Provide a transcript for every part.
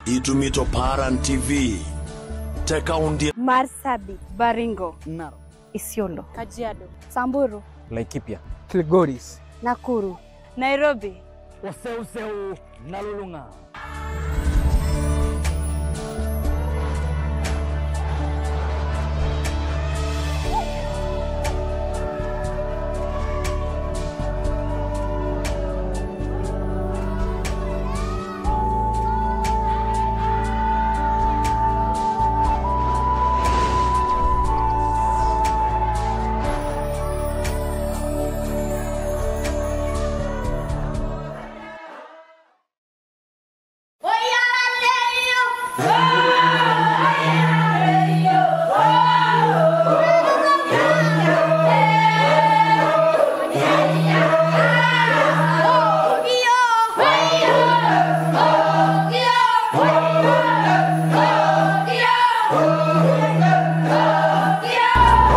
Itumito Paran TV. Tekaundi Marsabit, Baringo, NAROK, Isiolo, Kajiado, Samburu, Laikipia, Kilgoris, Nakuru, Nairobi, Waseu Nalulunga.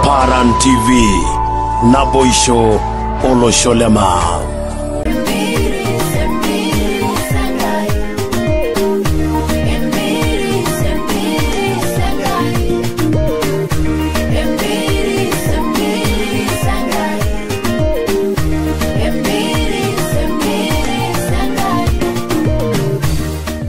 Paran TV. NABOISHO Olosholema.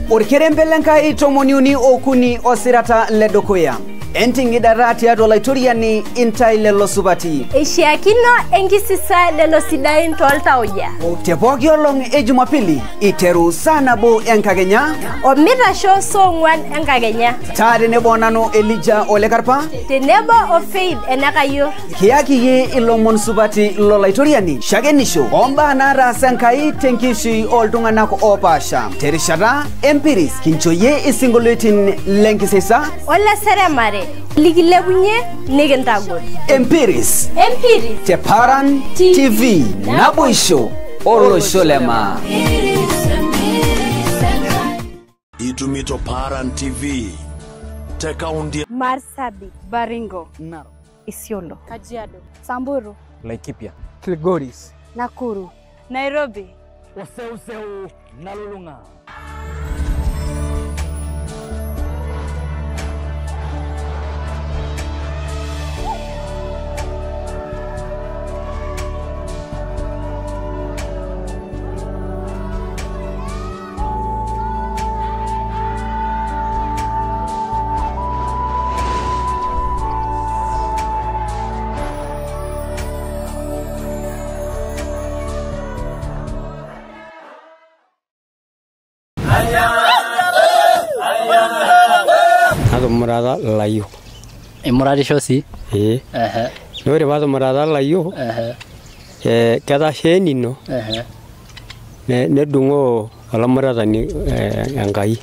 Orkerembelenka itomoniuni okuni osirata ledokoya. Entingi darati ya dolaituria ni intai lelo subati. Eshiakino enkisisa lelo sidain tolta oja. Tepoki olong Jumapili iteru sana bo enkagenya. Omita show songwan enkagenya. Tade nebo nano Elijah Olekarpa. Tenebo of Faith enakayo. Kiaki ye ilomon subati lolaituriani. Shagenisho. Omba nara sankai tenkishi oltunganak opasha. Terishata empiris. Kincho ye isinguluitin lenkisisa. Ola seremare. Ligilebunye negentagol. Empiris. Te Paran TV. NABOISHO Olosholema. Itumito Paran TV. Tekaundi Marsabit, Baringo, NAROK, Isiolo, Kajiado, Samburu, Laikipia, Kilgoris, Nakuru, Nairobi, Waseu Nalulunga. Murada layo. Muradi shosi. Nore bato murada layo. Kada sheni no. Ne dungo ala murada ni Enkai.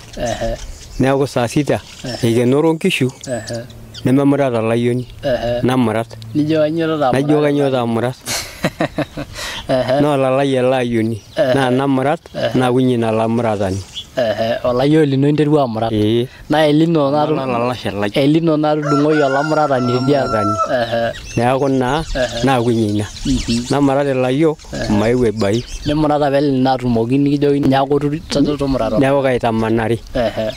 Ne ako sasita. Ige noron kishu. Ne murada layo ni. Na murat. Nijo anyora murat. No la layo ni. Na murat na winyi na la murada ni. Olayo lino interwa murat. Na elino naru dungo yo la murata ni dia gani. Ne ako na winyina. Na murata layo maiwe bai. Ne murata bel na rumogi ni jo nyako to murata. Ne ako kaita manari.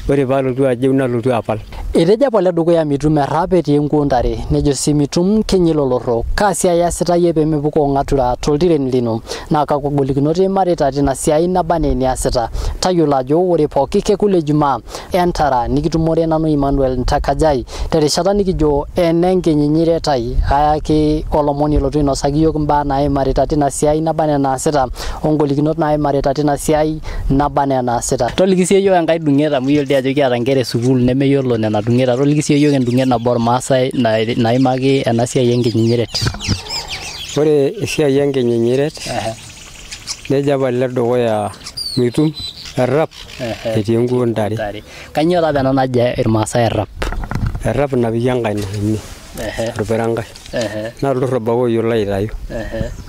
Ore balo tu aje una lutu apal. Eteja pole dukuya mitum erapeti enkuntare nejo simitum kenyiloloro kasia yasita yepe mepuko ngatura toltiren lino na kakugolikinoti marita tina siai nabaneni asita tayiolo ajo ore pooki kekule Jumaa entara nikitumore nanu Emmanuel Ntakajai terishata nikijo enenkenyenyiretai ayaki olomoni lotu inosaki yiok mbaa naimarita tina siai nabanena asita ongolikinot naimarita tina siai nabanena asita toliki sie yiok enkai dung'et amu yiolo ajo kiata nkera esukul nemeyiolo nena dung'eta toliki sie yiok endung'et nabo ormaasai naimaki ena siai enkenyenyiret. Ore esiai enkenyenyiret neja pale dukuya mitum errap etii enkuntare. Kanyio taa bena naja irmaasai errap? Errap napiki enkai naini. Orperankai. Na olorrabako yiolo aitayu.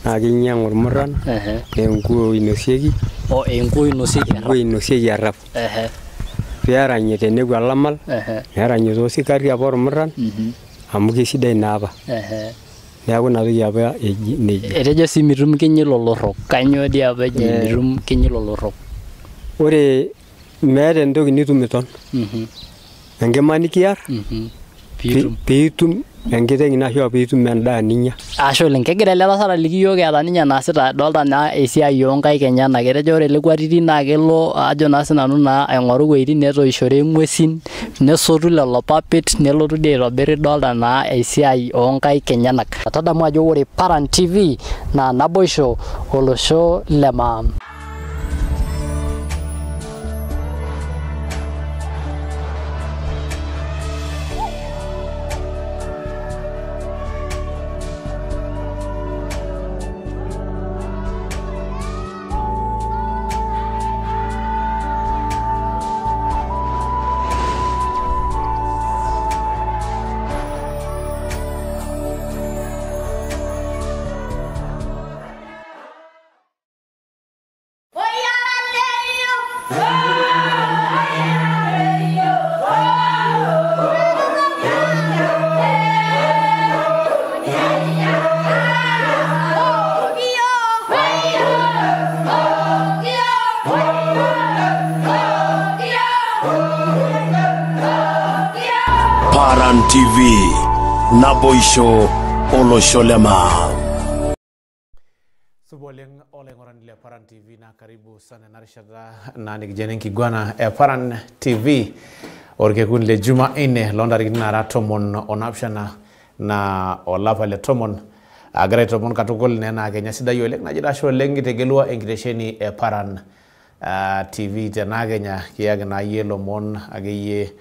Na kinyang'u irmurran. Enkuo inosieki. Enkuo inosieki errap. Peeranye tenepuo alamal. Neeranye toosikari apa ormurran. Amu kesidai naa apa. Neeku ina toki apa eji nejia. Etejo sii mitum kinyil olorrok. Kanyio dii apa eji mitum kinyil olorrok? Ore meeta entoki nitumiton enkima nikiar piitum enkiteng' ino ashu piitum endaa ninya. Ashe oleng, kegira ele tasat aliki yiok eeta ninye naasita dolta naa esiai oonkaik enyenak. Etejo ore ele kwatiti naa kelo ajo naa sinanu naa aing'oru wueitin netoishore ng'uesin nesotu lelo papit nelotu dii aitobirr dolta naa esiai oonkaik enyenak. Tadamu ajo ore Paran TV naa naboisho olosho le maa. Paran TV, naboisho olosho le maa. Suboleng olengoran le Paran TV na karibu sana narishada na nikijana ENKIGUANA Paran TV orkekun le Jumanne londarikini nara tomon onapshana na olapa le tomon agare tomon katukul nena Kenya sidai oleng najira asho oleng itegelua enkitesheni Paran TV tena Kenya kiage na yelo mon ageye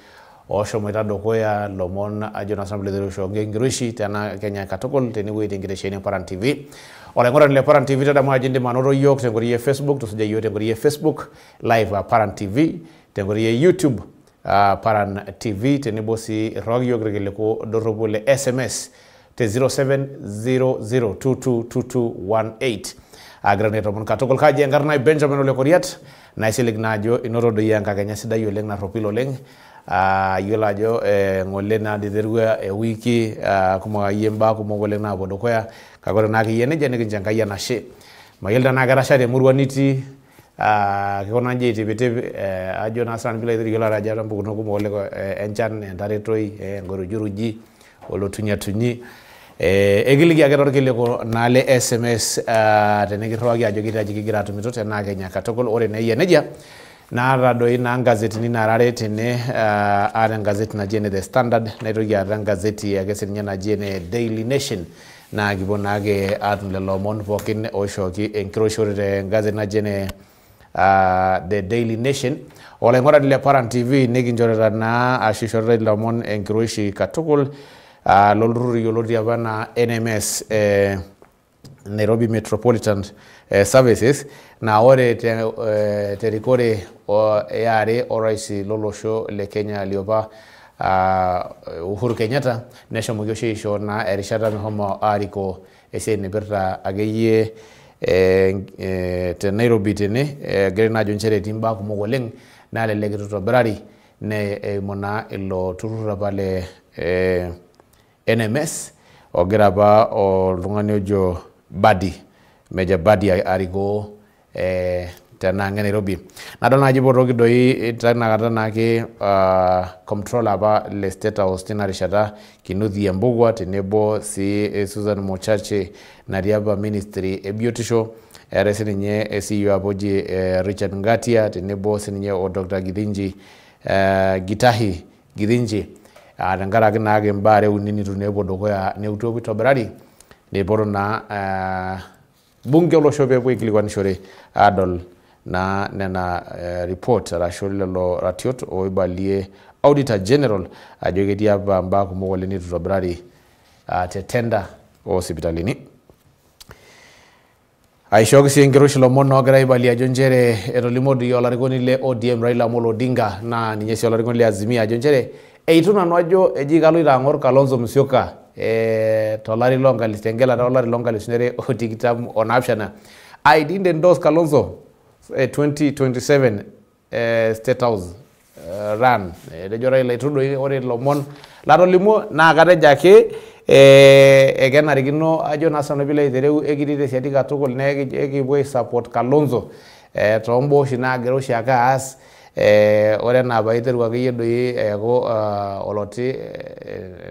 osho moita dokoya lomon ajo na samble dero shonge ngirushi tena Kenya katukul tenewei enkitesheni Paran TV. Olengora le Paran TV tada majinde manoro yok tengoriye Facebook tusije yote tengoriye Facebook live Paran TV tengoriye YouTube Paran TV tenebosi rogi yok regele ko dorobo le SMS te 0700222218 agrane tomon katokol kaje ngarna Benjamin ole Koriat na isilig najo inoro do yanka Kenya sida yoleng na ropilo leng yola jo ngole na dederwa wiki kuma yemba kuma gole na bodokoya kagore na kiyene jene kinjanga yana she mayelda na garasha de murwaniti kikona nje tibete ajo na san bila yola raja rambu kuno kuma gole enchan ndaretoi ngoro juruji olotunya tunyi egiligi agero kile ko nale SMS tenegirwagi ajo gitaji kigira tumito tena Kenya katokol ore ne yeneja na rado ina gazeti ni narare tene ara gazeti na jene The Standard na itogi ara gazeti ya gesi na jene Daily Nation na gibonage atunle lomon pokin oshoki enkroshore gazeti na jene The Daily Nation ole ngora dile Paran TV neginjorera na ashishore lomon enkroshi katukul lolruri yolodi abana NMS Nairobi Metropolitan Services na ore terikore yare oraisi lolosho le Kenya lioba Uhuru Kenyatta nesho mugoshe isho na erishata mihomo ariko ese neberta ageye te Nairobi tene grena jonchere timba kumogoleng na le legito brari ne mona ilo turura pale NMS ogiraba o lungane ojo Badi Meja Badi arigo tena Nairobi nadona jibo rogi doi tana kata nake controller ba le state house tena rishata kinuthi mbugwa tenebo si Susan Mochache na riaba ministry ebiotisho resinye CEO aboji Richard Ngatia tenebo sinye o Dr. Githinji Gitahi Githinji adangara kinage mbare unini tunebo dokoya ne utobi toberari ne borona bunge lo shobe bwe kilikwan shore adol na nena report rashole lo ratiot o ibalie auditor general ajogeti aba mbako mogole ni toberari tenda hospitalini aishoki singirushi lo mono gara ibalie ajonjere erolimodi yolarigoni le ODM Raila Amolo Odinga na ninyesi yolarigoni le Azimia ajonjere eituna nojo ejigalo irangor Kalonzo Musyoka tolari longali tengela tolari longali snere otikitam onapshana I didn't endorse Kalonzo 2027 State House run de jora ile tudo ore lomon laro limo na kare jake ekenarikino ajo nasano bila itereu egirite siatika tukul na ekibwe support Kalonzo tombo shina gero shaka as ore na ba iteru akeyie doi eeku oloti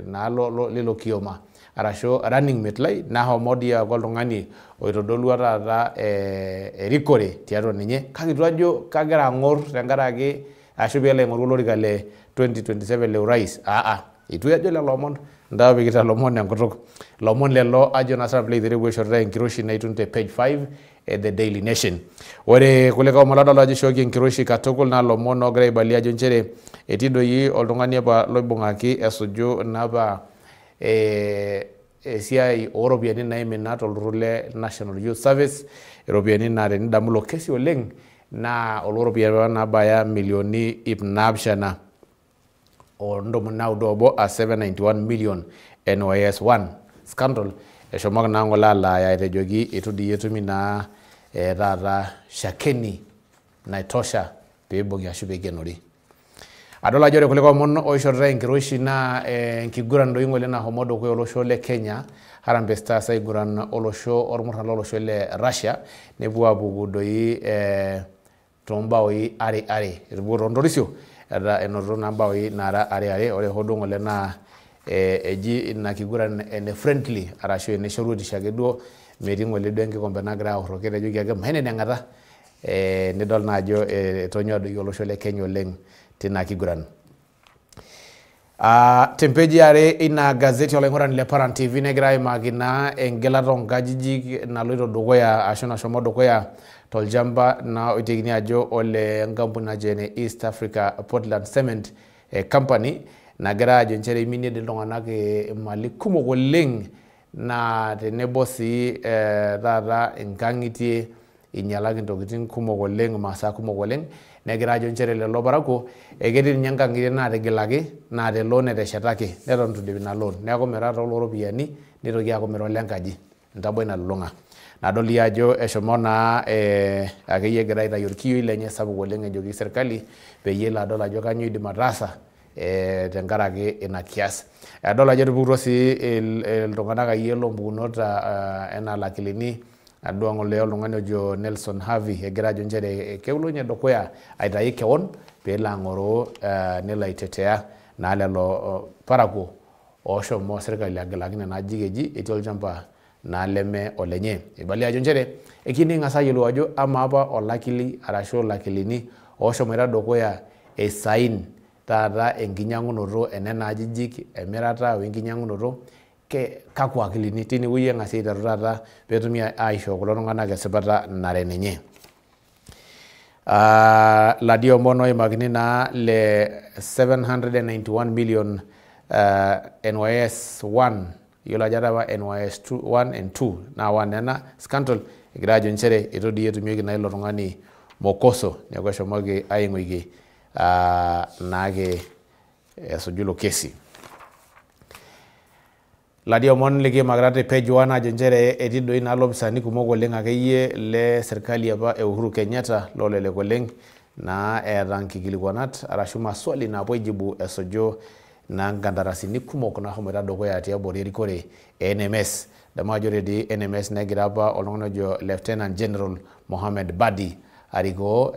naalo lilo kioma arashu running mate lai nahomo dii aaku oltung'ani oitodolua taata erikore tiatua ninye kake itu ajo kagira ang'or tenkaraki ashu peelo aing'oru olorika le 2027 le urais itu ajo lelo omon ndaa pikita lomon enkutuk lomon lelo ajo na sarap leitereu aishorita enkiroshi naitun te page 5 the Daily Nation. Ore kulika omon ladol ajo ishooki enkiroshi katukul na lomon ogira aibalia ajo nchere etii doi oltung'ani apa loibung'aki esuju napa esiai ooropiyiani naimina tolturrur le National Youth Service iropiyiani naa tenidamu ilo kesi oleng naa oloropiyiani nabaya milioni 700 791 million NYS 1 scandal eshomoki naa ng'ole alaaya etejoki itu dii etumi naa taata shakeni naitosha peibung'i ashu peikenori. Adol ajo ore kulika omon oishorita enkiroshi naa enkiguran doi ng'ole nahomo dukuya olosho le Kenya Harambee Stars aiguran olosho ormurran lolosho le Russia nepuo apuku doi tombaoi are etupukuo tontorisio enoto naa mbaoi nara are ore hoo duo ng'ole naa eji ina kiguran ene friendly arashu ene shoruetisho ake duo metii ng'ole duo enkikombe nagira aorroki etejoki ake maineneng'ata nidol naa ajo etonyua doi olosho le Kenya oleng tina kiguran. Tempeji are ina gazeti oloing'urani le Paran TV negira aimaki naa engelata oonkajijik naloito dukuya ashu nashomo dukuya tolchamba naa oitekini ajo ole enkampuni naji ene East Africa Portland Cement Company nagira ajo nchere iminie dii iltung'anak imali kumok oleng naa tenebo sii taata inkang'itie inyalaki intokitin kumok oleng masaa kumok oleng negira ajo nchere lelo parakuo eketii ninye inkang'itie naatigilaki naa te loan eteshetaki neton itu idipi ina loan neeku mira tooloropiyiani nitoki aaku mira olenkaji ntaboi nalulung'a. Nadol iyie ajo eshomo naa akeyie egira aitayu orkioi lenye sapuk oleng ejoki serkali peyie elo adol ajo kanyioo idim ataasa tenkaraki ina kias. Adol ajo etupukutuo sii iltung'anak akeyie loompukunot enaa lakilini aduo ng'ole oltung'ani ojo Nelson Havi egira ajo nchere keulunye dukuya aitayu kewon peelo ang'oroo nelo aitetea naa lelo parakuo ooshomo serkali agilaki nena ajijik eji etii olchamba naa leme olenye. Ibali ajo nchere ekining'as ayiolou ajo ama apa olakili arashu lakilini ooshomoita dukuya esain taata enkinyang'unoto enena ajijik emirata wenkinyang'unoto kakwa akilini tinewueji eng'asi aiteru taata peetumi aisho kulo tung'anak esipata nare ninye. Ladia omon oimakini naa le 791 million NYS 1 yiolo ajo apa NYS 1 and 2 naa 1 ena scandal egira ajo nchere itu dii etumieki naa ilo tung'ani mokoso neeku eshomoki aing'oiki naake esuju ilo kesi. Ladia omon likiimakita te page 1 ajo nchere etii doi naa lopisani kumok oleng akeyie le serkali apa e Uhuru Kenyatta lolelek oleng naa eeta nkikilikuanat arashu maswali naapuo aijibu esuju naa nkandarasini kumok nahomoita dukuya tiabori erikore NMS. Damu ajo ore dii NMS negira apa oltung'ani ojo Lieutenant General Mohamed Badi arikoo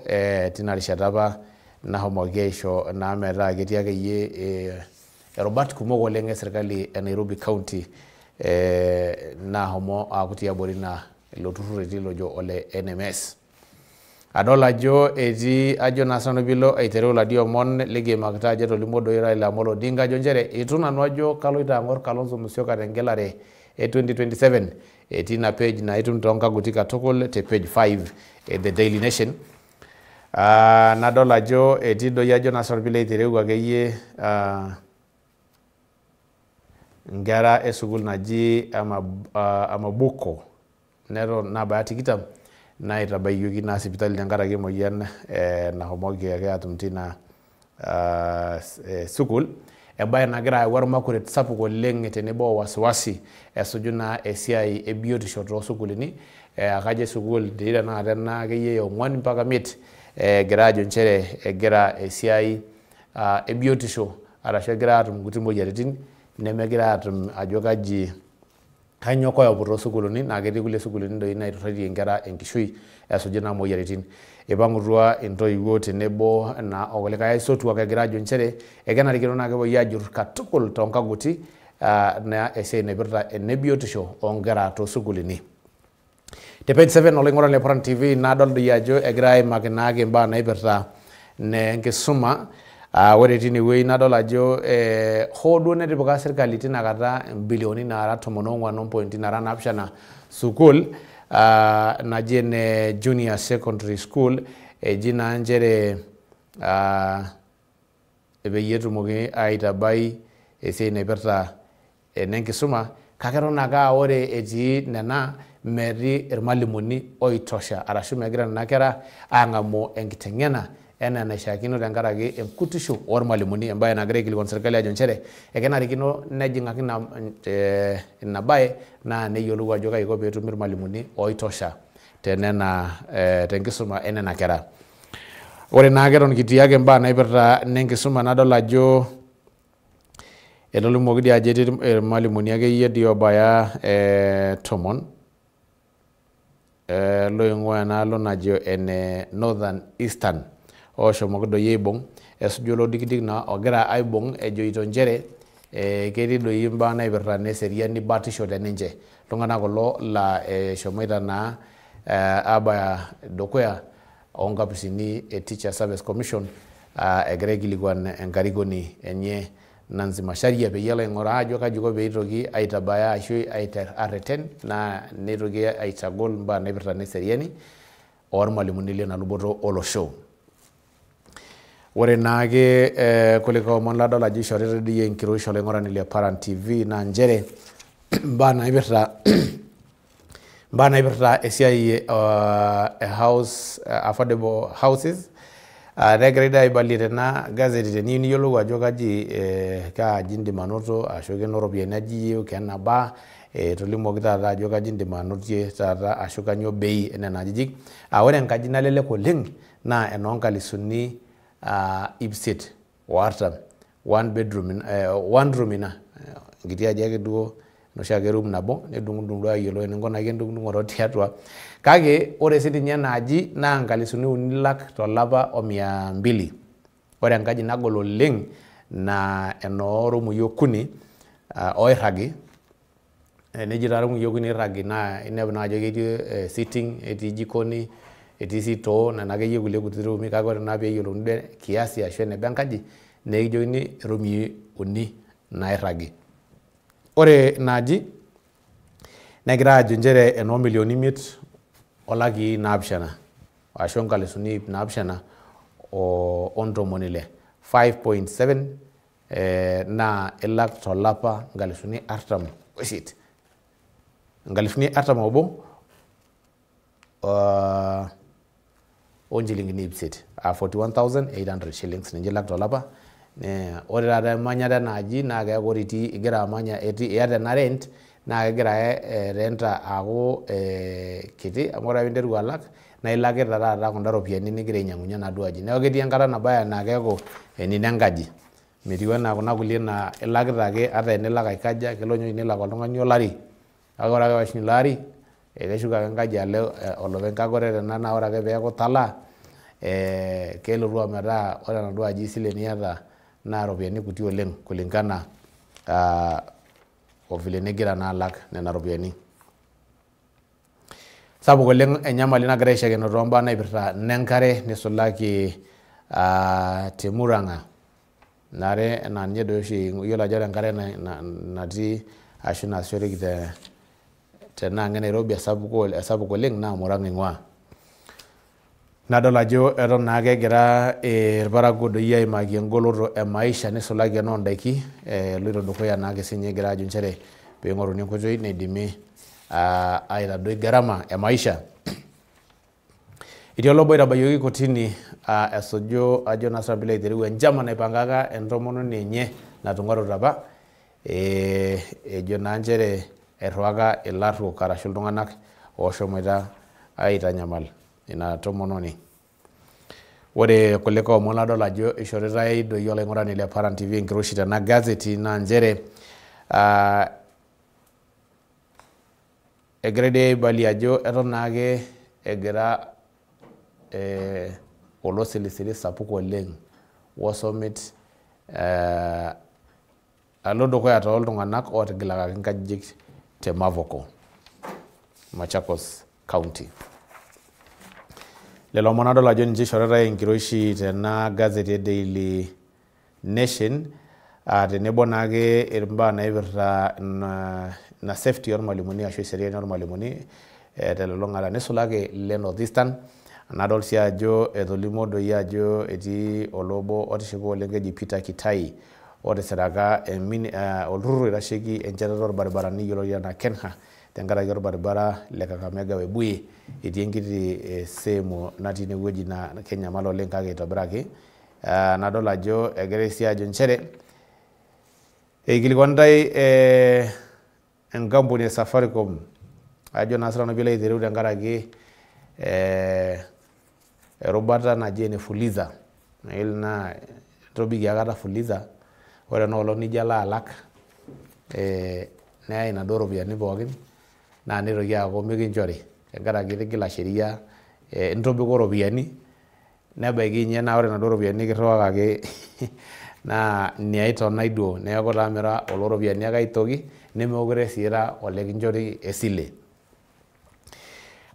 tina rishata apa nahomoki aisho naa metaa ketii akeyie erubat kumok oleng eserkali e Nairobi County nahomo aaku tiabori na ilo turrur etii lojo ole NMS. Adol ajo etii ajo naa sinanu piilo aitereu ladia omon likiimakita ajo etolimuo doi Raila Amolo Odinga ajo nchere itu nanu ajo kaloito ang'or Kalonzo Musyoka tengelare e 2027 etii ina page naa itum toonkaguti katukul te page 5 the Daily Nation. Nadol ajo etii doi ajo naa sinanu piilo aitereu akeyie nkera esukul naji Amabuko neton nabaya 20 naitabaiyioki naa sipitali tenkaraki emoyian nahomoki ake atum tina sukul ebaye nagira ayau ormakuret sapuk oleng tenebo wasiwasi esuju naa esiai ebiotisho toosukulini akajo sukul dii tenakata ena akeyie 4 mpaka 5 egira ajo nchere egira esiai ebiotisho arashu egira atum nkuti moyiaritin nemegira atum ajo kaji Kanyoo koyaputo sukuluni naa ketii kulie sukuluni doi naiturraitie nkera enkishui esuji naa moyiaritin. Ipang'utua intoiwuo tenebo naa okulikae aisotuak egira ajo nchere ekenarikino naa kepuoi ajurr katukul toonkaguti naa esiai naipirta enebiotisho oonkera toosukulini. Te page 7 oloing'orani le Paran TV nadol doi ajo egira aimaki naake imbaa naipirta enkisuma. Ore tine wueji nadol ajo hoo duo netipika serkali tinakata bilioni naara 14.7 sukuul naji ene junior secondary school eji naa nchere peyie etumoki aitabai esiai naipirta enenkisuma, kake eton ake ore etii nena metii irmalimuni oitosha arashu megira nena kera aang'amu enkiteng'ena enaa enaishaakino tenkaraki enkutisho ormalimuni, embaye nagira aikilikuan serkali ajo nchere ekenarikino nejing'aki ina baye naa neyiolou ajo kaji iko peetumi irmalimuni oitosha tenkisuma enena kera. Ore naa keton kitii ake imbaa naipirta nenkisuma nadol ajo etolimuoki dii ajo etii irmalimuni akeyie dii obaya 10 loing'ua enaalo najo ene Northern Eastern ooshomoki doi aibung' esuju olodikidiki naa ogira aibung' ejoito nchere ketii doi imbaa naipirta neseriani batisho teninche. Iltung'anak kulo laa eshomoita naa abaya dukuya oonkapisini e Teacher Service Commission egira aikilikuan enkarikoni enye Nancy Macharia peyie elo aing'uraa ajo kaji iko peitoki aitabaya ashu arreten naa neitoki aitagol imbaa naipirta neseriani ormalimuni lena luboto olosho. Ore naake kulikae omon ladol ajo ishorita dii enkiroshi oloing'orani le Paran TV naa nchere mbaa naipirta esiai house affordable houses. Negirai dii aibalie tena gazeti teniyieu niyiolou ajo kaji kaaji indim anoto ashu keno ropiyiani aji iyieu kenabaa, etolimuoki taata ajo kaji indim anotie taata ashu kanyoo bei enena ajijik. Ore enkaji nalelek oleng naa enoonkalisuni 540, one room ina enkiti aji ake duo enoshi ake room nabo nedung'udung duo ayiolou eninkunaki endung'udung'oto tiatua. Kake ore sininye ena aji naa nkalisuni 3 tolapa o200. Ore enkaji nagol oleng naa enoo rumui 3 oirragi, neji taa rumui 3 irragi naa inepu naa ajo ketii sitting, etii jikoni, etii sitoo, nena akeyie kulie kuti rumi, kake ore naa peeyiolouni duo kiasi ashu eneba enkaji naa ekijokini rumui 3 nairragi. Ore inaaji negira ajo nchere enoo milioni 500,700 ashu nkalisuni 760, 5.7 naa ilak tolapa nkalisuni 48, nkalifuni 41 onchilingini 800, 41,800 shillings ninche ilak tolapa. Ore taata emanyata enaaji naa keeku ore igira amanya iyata ena rent naa kegira renta aaku kiti amu ore piinteru alak naa ilakita taata kunda ropiyiani nigira ainyang'unye enaduo aji. Neeku ketii enkata nabaya naa keeku enino enkaji, metiu enaa kuna kulie naa ilakita ake ata enilak aikaja, kelo ninye nilak oltung'ani olari, kake ore ake peishunye ilo ari keshuko ake enkaji alo olopeny. Kake ore tena naa ore ake peeku italaa kelotu ometaa ore enaduo aji esile niata naa ropiyiani kuti oleng kulingana vile nigira naa alak nena ropiyiani. Sapuk oleng enyamali nagira aishakeno toombaa naipirta nenkare nisulaki te Murang'a. Nare enaa ninye doi oshi iyiolo ajo ore enkare natii ashu naasishoreki tenaang' e Nairobi esapuk oleng naa Murang'a ing'ua. Nadol ajo eton naa kegira irparakuo doi aimaki engoloto emaisha nisulaki enoondaiki eloito dukuya naake siinye egira ajo nchere peing'oruni enkoitoi naidimi aitadoi gharama emaisha. Etii olobo oitabayioki kotini esuju ajo naa sinanu piilo aitereu enchama naipangaka entomononi enye natung'uarute apa ejo naa nchere eirriwaka ilarruok arashu iltung'anak ooshomoita aitanyamal ina tomononi. Ore kulikae omon ladol ajo ishoritai doi oloing'urani le Paran TV enkiroshi tena gazeti naa nchere egrede bali ajo eton naake egira olosilisili sapuk oleng wosomit alo dukuya tooltung'anak ootigilakaki nkajijik te Mavoko, Machakos County. Lelo omon adol ajo ninche ishoritai enkiroshi tena gazeti e Daily Nation tenebo naake imbaa naipirta na safety ormalimuni ashu eseriani ormalimuni telulung'ata nisulaki le North Eastern. Nadol sii ajo etolimuo doi ajo etii olobo otishipa oleng keji Peter Kitai otisiraka olturrur oitasheki enchetata orbaribarani yioloti enaa Kenha tenkaraki orbaribara le Kakamega Webuye etii enkiti sehemu natii inewueji na kenyamal oleng kake itobiraki. Nadol ajo egira sii ajo nchere eikilikuanitai enkampuni e Safaricom ajo naa sinanu piilo aitereu tenkaraki erubata naji ene Fuliza naa tobiki akata Fuliza ore enoolong nijo alo alak neyai inaduo ropiyiani pookin naa nitoki aaku mikinchori tenkaraki itigila sheria intobiko ropiyiani nebaiki ninye naa ore inaduo ropiyiani nikirriwakaki naa niaitonai duo neeku taa mira oloropiyiani ake aitoki nemeekure sii ira olekinchori esile.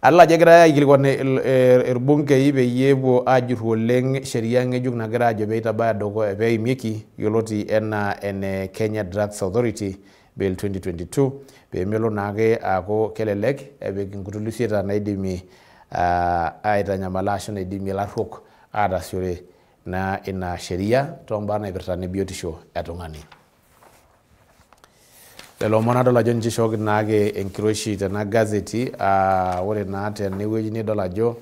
Adol ajo egirai aikilikuan irbungei peyie epuo ajurru oleng sheria ng'ejuk nagira ajo peitabaya dukuya peimieki yioloti enaa ene Kenya Drugs Authority Bill 2022 peemelo naake aaku kelelek epik inkutulusieta naidimi aitanyamala ashu naidimi ilarruok aataasishore na ina sheria tombaa naipirta ne biotisho etung'ani. Lelo omon adol ajo ninche ishooki naake enkiroshi tena gazeti ore naa tenewueji nidol ajo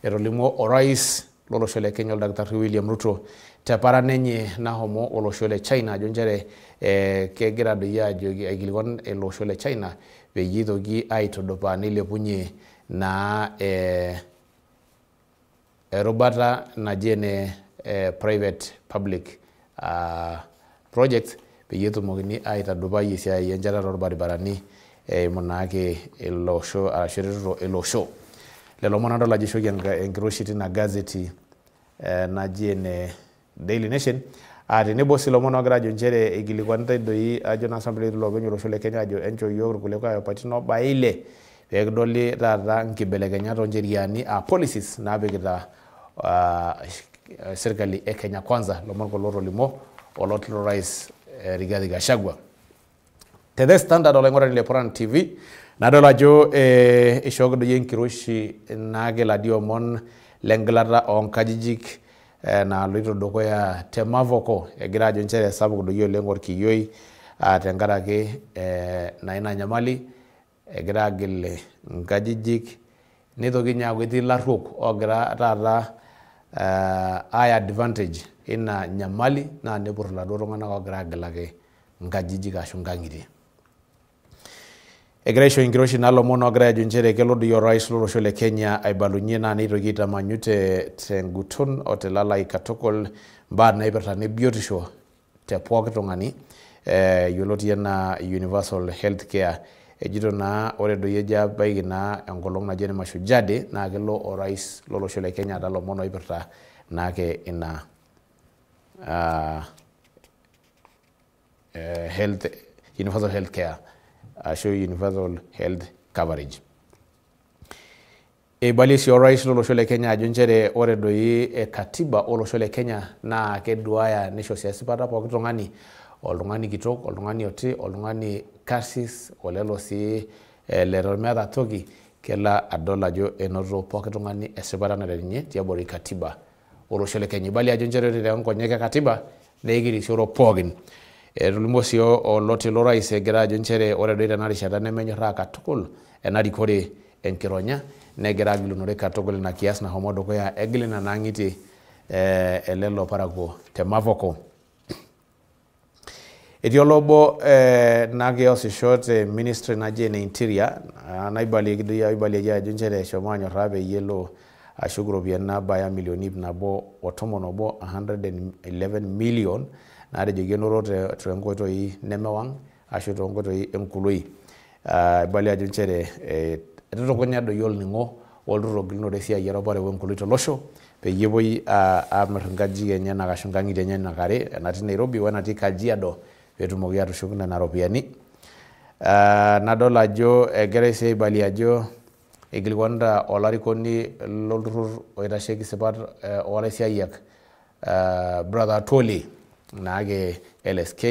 etolimuo orais lolosho le Kenya Oldakitari William Ruto teparan enye nahomo olosho le China ajo nchere kegira doi ajoki aikilikuan olosho le China peyie itoki aitudupaa nilepunye naa erubata naji ene private public projects peyie etumokini aitadupai esiai enchetata orbaribarani eimu naake ilosho arashu eretoto elosho. Lelo omon adol ajo ishooki enkiroshi tina gazeti naji ene Daily Nation tenebo sii ilomon ogira ajo nchere ikilikuanitai doi ajo naa sample iloopeny olosho le Kenya ajo enchoo yiok irkulikae apaitin obaya 6 peekidoli taata nkibelekenyat oncheriani policies naapikita serikali e Kenya Kwanza lomon kulo tolimo olotilo rais Rigathi Gachagua. The Standard oloing'orani le Paran TV nadol ajo ishooki doi enkiroshi naake ladio omon lengilata oonkajijik naaloito dukuya te Mavoko egira ajo nchere sapuk doi oleng orkiyioi tenkaraki na ina nyamali egira agil nkajijik nitoki ninye aaku etii ilarruok ogira taata aya advantage ina nyamali naa nepurr iladuo tung'anak ogira agilaki nkajijik ashu nkang'itie. Egira aisho enkiroshi naa lomon ogira ajo nchere kelo doi orais lolosho le Kenya aibalunye naa nitoki aitamanyu tenguton o telalai katukul mbaa naipirta ne biotisho te pooki tung'ani yioloti enaa universal health care. Ejito naa ore doi ejo abaiki naa enkolong naji ene Mashujaa Day naa kelo orais lolosho le Kenya adala omon oipirta naake ina universal health care ashu universal health coverage. Eibalie sii orais lolosho le Kenya ajo nchere ore doi katiba olosho le Kenya naa keduaya nisho sii esipata pooki tung'ani, oltung'ani kitok, oltung'ani oti, oltung'ani karsis, olelo sii leton meeta toki kelo adol ajo enoto pooki tung'ani esipata naret ninye tiabori katiba olosho le Kenya. Eibalie ajo nchere ore toonkonyek e katiba naa ekirisioro pookin. Etolimuo sii oloti lorais egira ajo nchere ore doi tena rishata nemenyorraa katukul ena rikore enkironya negira agilunore katukul ina kias nahomo dukuya egil ina naang'itie elelo parakuo te Mavoko. Etii olobo nakiasisho te ministry naji ene interior naibalieki ajo nchere eshomo anyorraa peyie elo ashuk iropiyiani naabaya milioni 111 million naatejoki enoto toonkoitoi nemewang' ashu toonkoitoi enkuloi. ibali ajo nchere etitukunya doi olning'o olturrur ogilunore esiai eropare wenkului tolosho peyie epuoi aamir nkajijik enyenak ashu nkang'itie enyenak are enatii Nairobi wenatii Kajiado peetumoki atushuk nena ropiyiani. Nadol ajo egirai sii aibali ajo ikilikuanita olarikoni lolturrur oitasheki sipat oolaisiayiak brother Atwoli naake LSK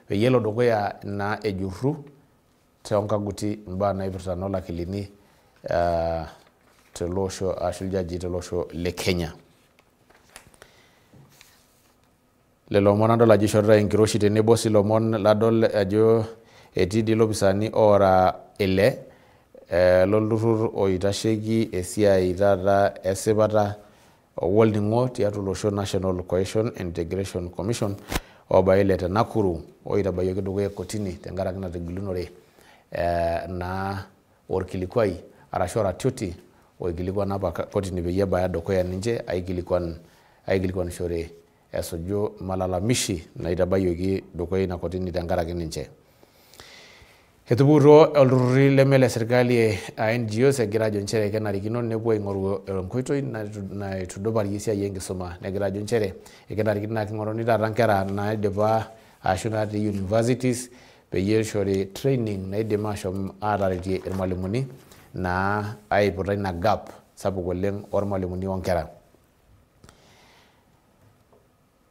peyie elo dukuya naa ejurru toonkaguti mbaa naipirta noolakilini tolosho ashu iljaji tolosho le Kenya. Lelo omon adol ajo ishorita enkiroshi tenebo sii lomon ladol ajo etii dii lopisani oora 6 lolturrur oitasheki esiai taata esipata wolning'o tiatua olosho National Cohesion Integration Commission obaya 6 te Nakuru oitabayioki dukuya kotini tenkaraki natigilunore naa orkilikuai arashu oratioti oikilikuan apa kotini peyie ebaya dukuya ninche aikilikuanishore esuju malalamishi naitabayioki dukuya ina kotini tenkaraki ninche. Etupuruo olturruri leme le serikali NGOs egira ajo nchere kenarikino nepuo aing'oru enkoitoi naituduparie esiai enkisuma negira ajo nchere ekenarikino naa king'oruni taata nkera naidipa ashu natii universities peyie ishori training naidim ashom ataretie irmalimuni naa aiputa ina gap sapuk oleng ormalimuni onkera.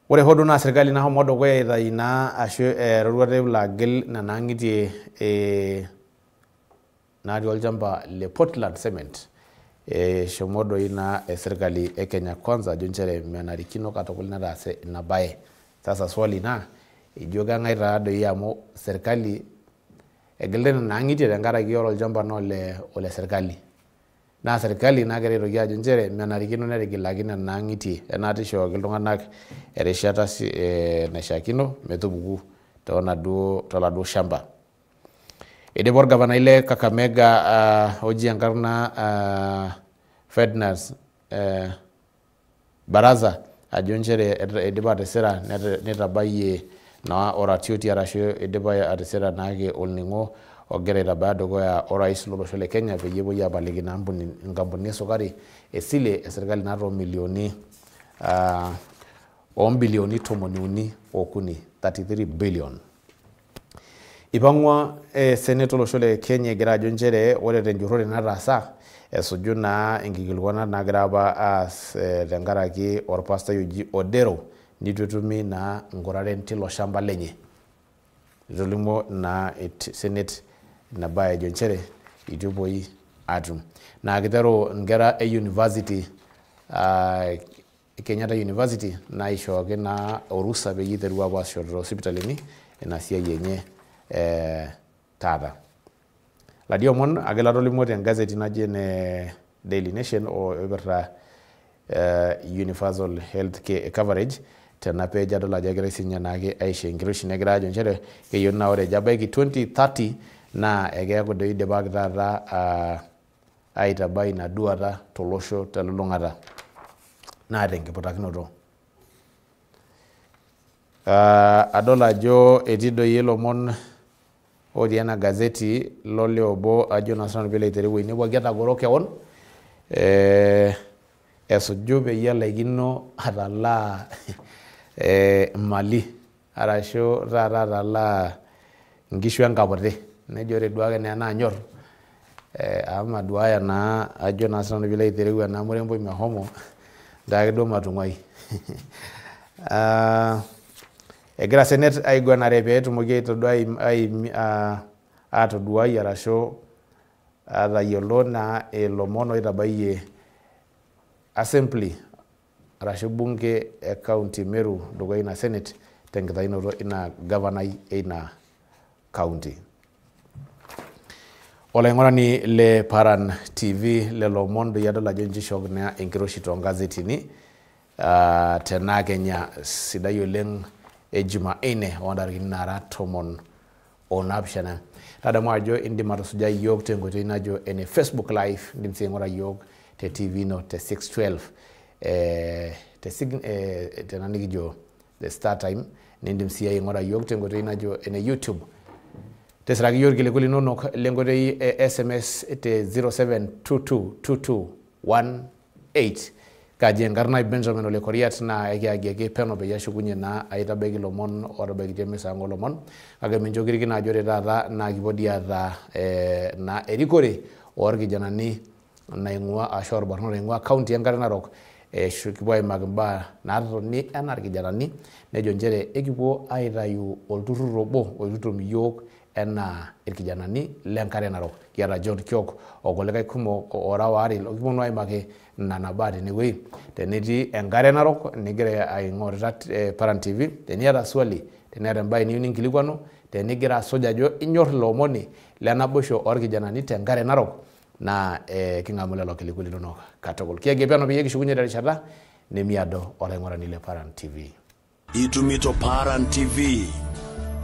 Ore hodo naa serikali nahomo dukuya aitayu naa ashu eroruata ilo agil nena ang'itie natii olchamba le Portland Cement shomo doi naa serikali e Kenya Kwanza ajo nchere menarikino katukul netaase ina baye. Sasa swali naa ijo keng'ae taa doi amu serikali egilita nena ang'itie tenkaraki ore olchamba naa ole serikali. Naa serikali nagira aitoki ajo nchere menarikino netigilaki nena ang'itie enaata ishooki iltung'anak erishata naishaakino metupuku toladuo shamba. Eidipa orgavanai le Kakamega oji enkarna Fednas Baraza ajo nchere eidipa atisira nitabayie naa oratioti arashu eidipa atisira naake olning'o ogira aitabaya dukuya orais lolosho le Kenya peyie epuoi apaliki naa nkampunini esukari esile eserikali naata ombilioni 33 33 billion. Ipang'ua senate olosho le Kenya egira ajo nchere ore tenjurrore nataasa esuju naa enkikilikuanat nagira apa aas tenkaraki orpastai oji Odero nitu etumi naa nkuraren tilo shamba lenye. Etolimuo naa senate ina baye ejo nchere itu epuoi atum. Naa kiteru nkera e university Kenyatta University naishooki naa orusa peyie iteru apuo aasisho toosipitalini ina siai enye taata. Ladio omon ake latolimuo tengazeti naji ene Daily Nation oipirta universal health care coverage tena page adol ajo egira siinye naake aisho enkiroshi negira ajo nchere keyieu naa ore ebaiki 2030 naa ekeeku doi idipaki taata aitabai ina duata tolosho telulung'ata naa tenkiputakinoto. Adol ajo etii doi ilomon otii ena gazeti lole obo ajo naa sinanu piilo aitereu enewuaki etagoro kewon esuju peyie elaikino atalaa mali arashu taata atalaa nkishu enkaputi nejo ore duake naa naanyorr ama duaya naa ajo naa sinanu piilo aitereu ena muremboi mehomo ndaake duo matung'uai. Egira senate aiguanare peetumoki atoduai arashu atayiolo naa ilomon oitabayie assembly arashu bunge e county Meru dukuya ina senate tenkitayunoto ina gavanai eina county. Olaing'urani le Paran TV lelo omon doi adol ajo nchishok naa enkiroshi toongazetini tena Kenya sidai oleng Jumanne ontarikini nara 17. Tadamu ajo indim atusuja yiok tenkoitoi najo ene Facebook live, indim sii aing'ura yiok te TV ino te 612 tena nikijo the Star Time, nindim sii aing'ura yiok tenkoitoi najo ene YouTube Tesraki yor kile kuli nonok lengotei SMS te 07222218 kaji enkarna Benjamin Ole Koriat na ekiageki peno peyie ashukunye na aitabeki lomon otabakitie misango lomon kake mincho kirikino ajo ore taata na kipodi aata na erikore orkijanani naing'ua ashu orbarnot naing'ua kaunti enkare Narok kipuo aimaki mbaa naatoni enaa irkijanani nejo nchere ekipuo aitayu olturrur obo oitutum iyiok enaa irkijanani lenkare Narok. Kiata John Kiok okulikae kumok ora waare lokiponu aimaki nana baa tenewuei. Tenetii enkare Narok nigira aing'orita Paran TV, teniata swali, teniata embae niyieu ninkilikuanu, tenigira asuj ajo inyor ilomoni lenaboisho orkijanani tenkare Narok na king'amu lelo kilikuli linonok katukul. Kiagie peno peyie kishukunye terishata nemiado olaing'urani le Paran TV. Itumito Paran TV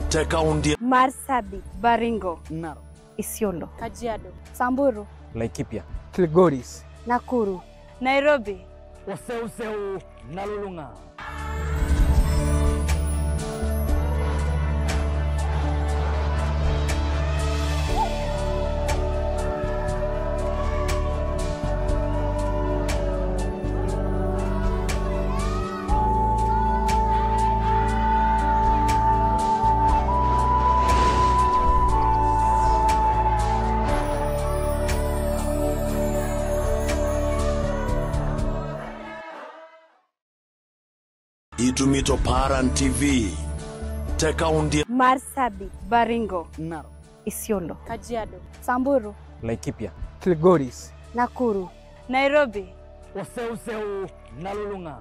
te kaunti Marsabit, Baringo, Narok, Isiolo, Kajiado, Samburu, Laikipia, Kilgoris, Nakuru, Nairobi, Oseu Nalulunga. Itumito Paran TV te kaunti Marsabit, Baringo, Narok, Isiolo, Kajiado, Samburu, Laikipia, Kilgoris, Nakuru, Nairobi, Oseu Nalulunga.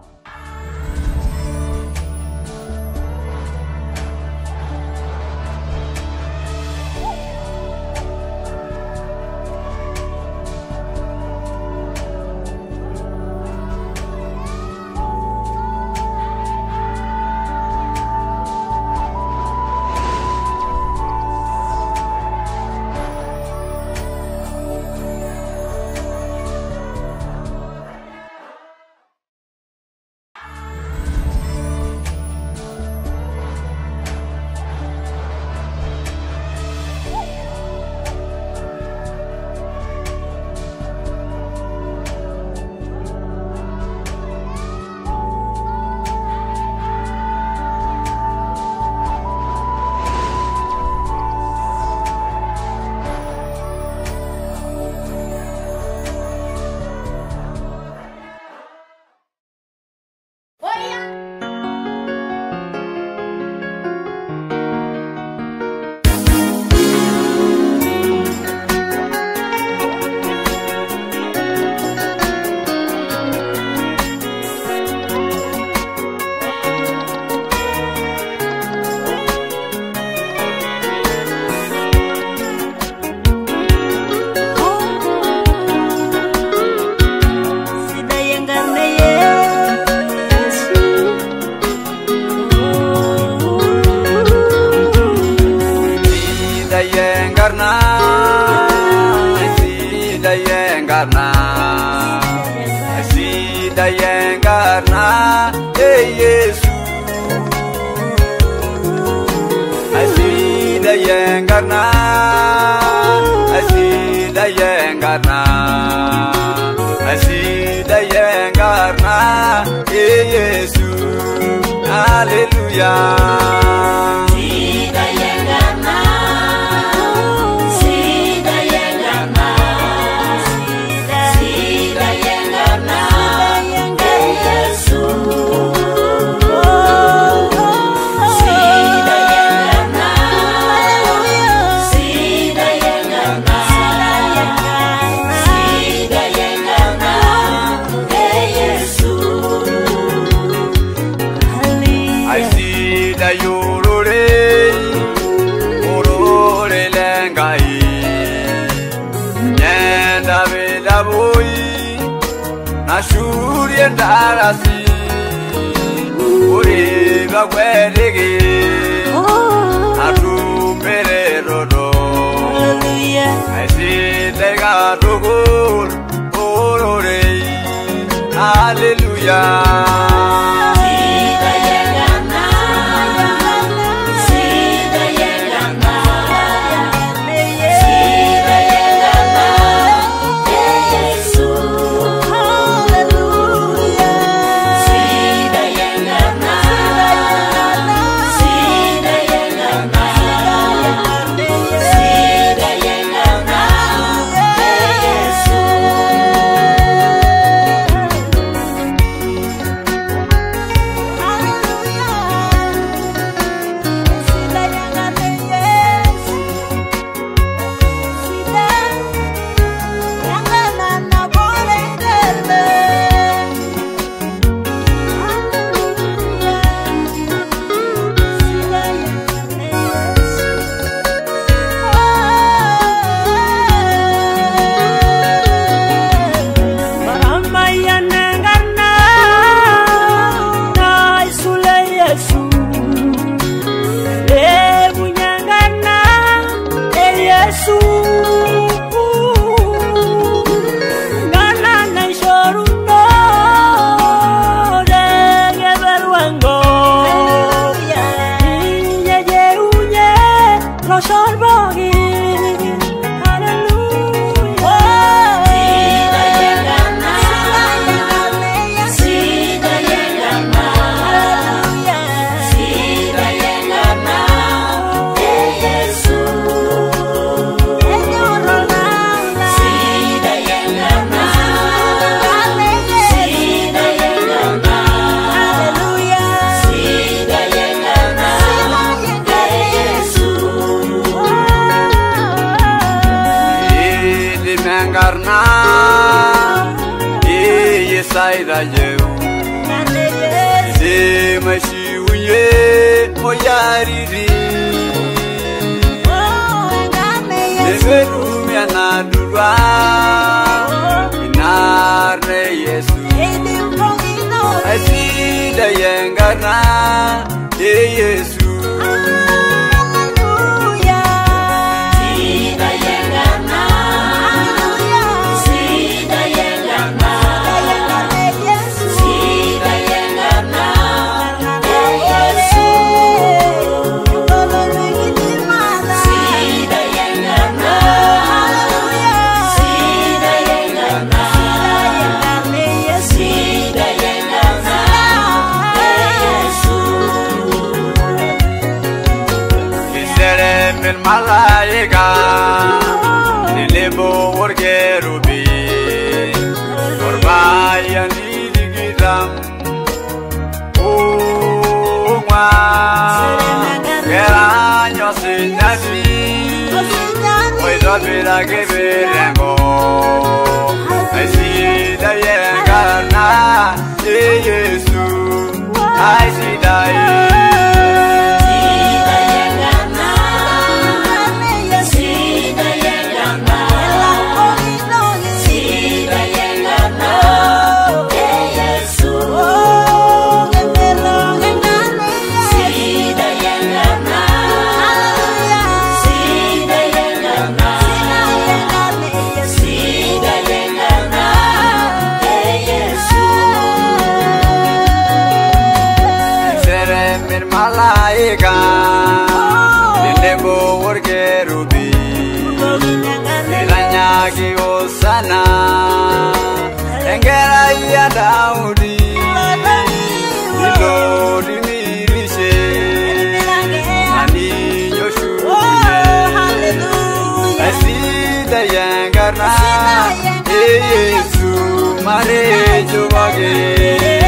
yeu Sema shiunye moyariri Neveru mianadurwa Inarne Yesu Asida yengarna Yesu Malaika Nilebo orgerubi Orbaya nidigiram Uma Geranyo sinyasi Oidopira keberengo Aisida yengarna Yesu Aisida Malaika Nilebo orgerubi Nilanyagi osana Engera ya Daudi Nilo dimirishe Ani Yoshuye Asida yengarna Yesu mare jubage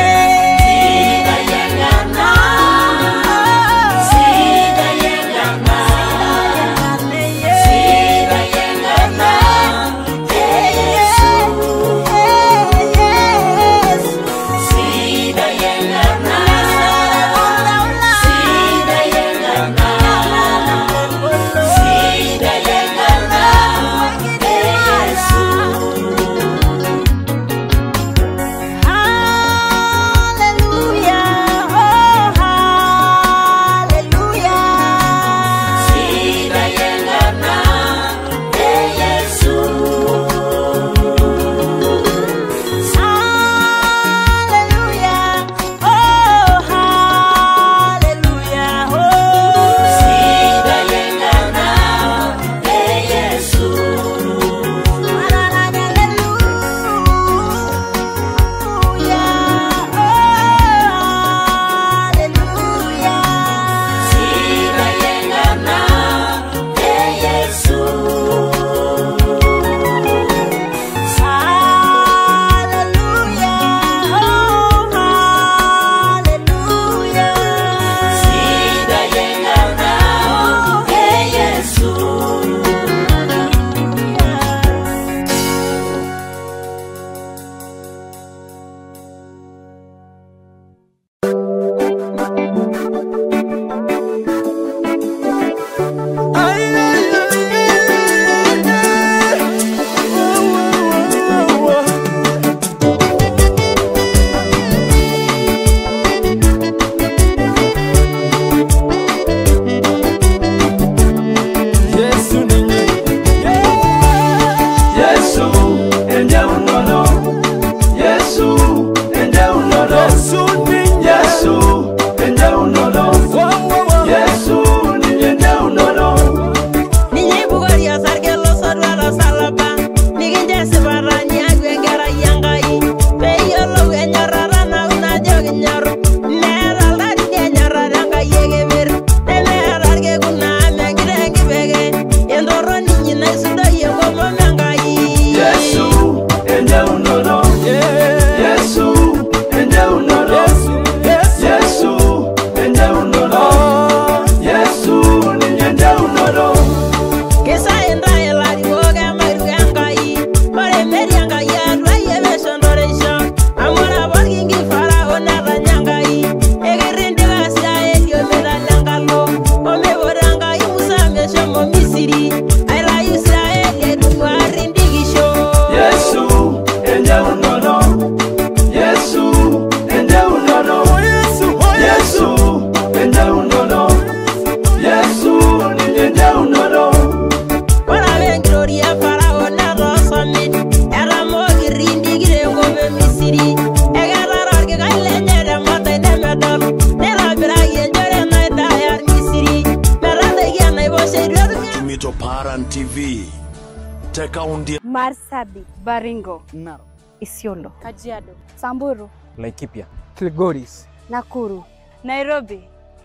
te kaunti Marsabit, Baringo, NAROK, Isiolo, Kajiado, Samburu, Laikipia, Kilgoris, Nakuru, Nairobi,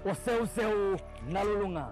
Oseu Nalulunga.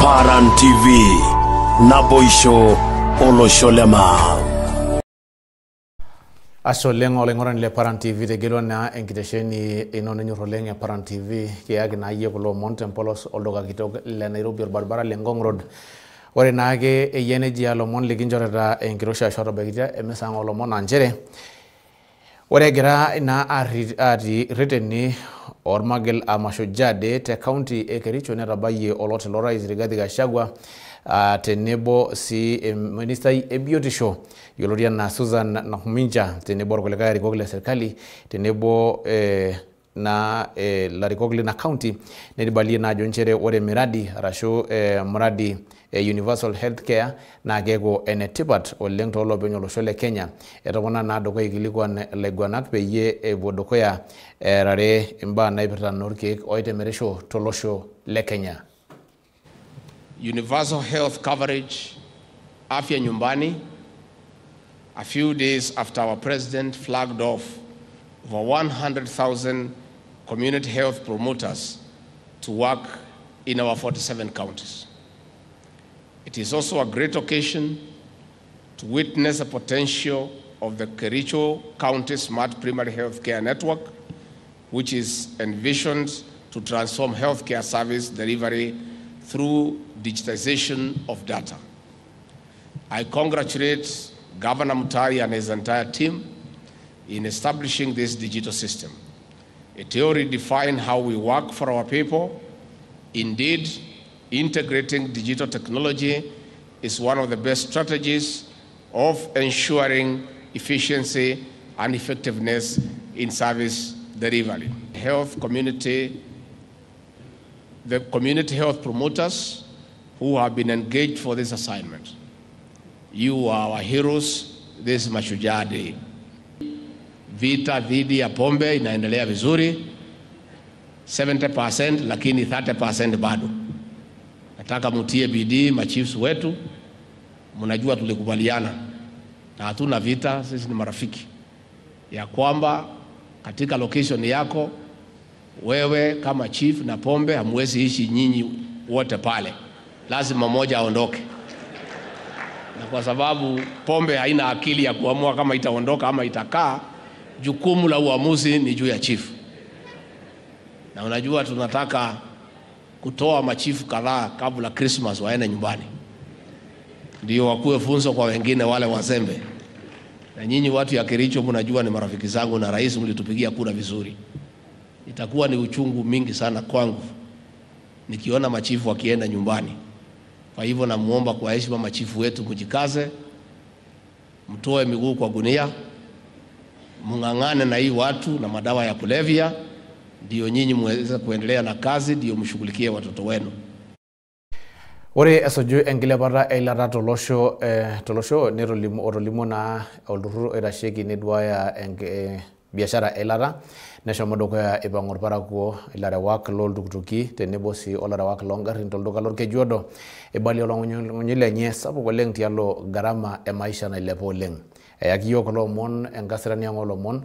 Paran TV, NABOISHO olosholema. Asoleng oleng'orani le Paran TV tegelo na enkitesheni inono nyoroleng ya Paran TV kiaki na iye kulo monte mpolos oldoka kitok le Nairobi orbaribara le Ngong Road. Ore naake eyeneji alomon likinchorita enkirosha shoro bekitia emesang olomon anchere. Ore egira ina ati reteni ormagel amashujade te county e Kericho netabayie olote lorais Rigathi Gachagua tenebo si ministai ebiotisho yoloria na Susan Nahuminja tenebo orkulikae arikok le serikali tenebo na larikok na county nedibalie na ajo nchere ore miradi arashu muradi universal healthcare na keko enetipat oleng tolopeny olosho le Kenya etopona na dukuya ikilikuan laiguanak peyie epuo dukuya rare imbaa naipirta norkeek oitemerisho tolosho le Kenya. Universal health coverage, afya nyumbani, a few days after our president flagged off over 100,000 community health promoters to work in our 47 counties. It is also a great occasion to witness the potential of the Kericho County Smart Primary Health Care Network, which is envisioned to transform healthcare service delivery through digitization of data. I congratulate Governor Mutari and his entire team in establishing this digital system. It will redefine how we work for our people. Indeed, integrating digital technology is one of the best strategies of ensuring efficiency and effectiveness in service delivery. The community health promoters who have been engaged for this assignment. You are our heroes. This is Mashujaa Day. Vita dhidi ya pombe inaendelea vizuri 70%, lakini 30% bado. Nataka mutie bidii machiefs wetu. Mnajua tulikubaliana na hatuna vita, sisi ni marafiki, ya kwamba katika location yako wewe kama chief na pombe hamwezi ishi nyinyi wote pale, lazima mmoja aondoke. Na kwa sababu pombe haina akili ya kuamua kama itaondoka ama itakaa, jukumu la uamuzi ni juu ya chief. Na unajua tunataka kutoa machifu kadhaa kabla Christmas waende nyumbani, ndio wakuwe funzo kwa wengine wale wazembe. Na nyinyi watu ya Kericho mnajua ni marafiki zangu na rais mlitupigia kura vizuri. Itakuwa ni uchungu mingi sana kwangu nikiona machifu wakienda nyumbani. Kwa hivyo namuomba kwa heshima machifu wetu mjikaze, mtoe miguu kwa gunia, mungangane na hii watu na madawa ya kulevya, ndio nyinyi muweze kuendelea na kazi, ndio mshughulikie watoto wenu. Ore esoju enkilepata eilata tolosho netolimu na olturur oitasheki neduaya biashara eilata neshomo dukuya ipang' orparakuo ilarewak loltukutuki tenebo si olarewak loongarrin tolduka lorkejuodo ibali olong'unyi lenye sapuk oleng tialo gharama e maisha nailepa oleng. Eyaki yiok kulo omon enkasirani ang' olomon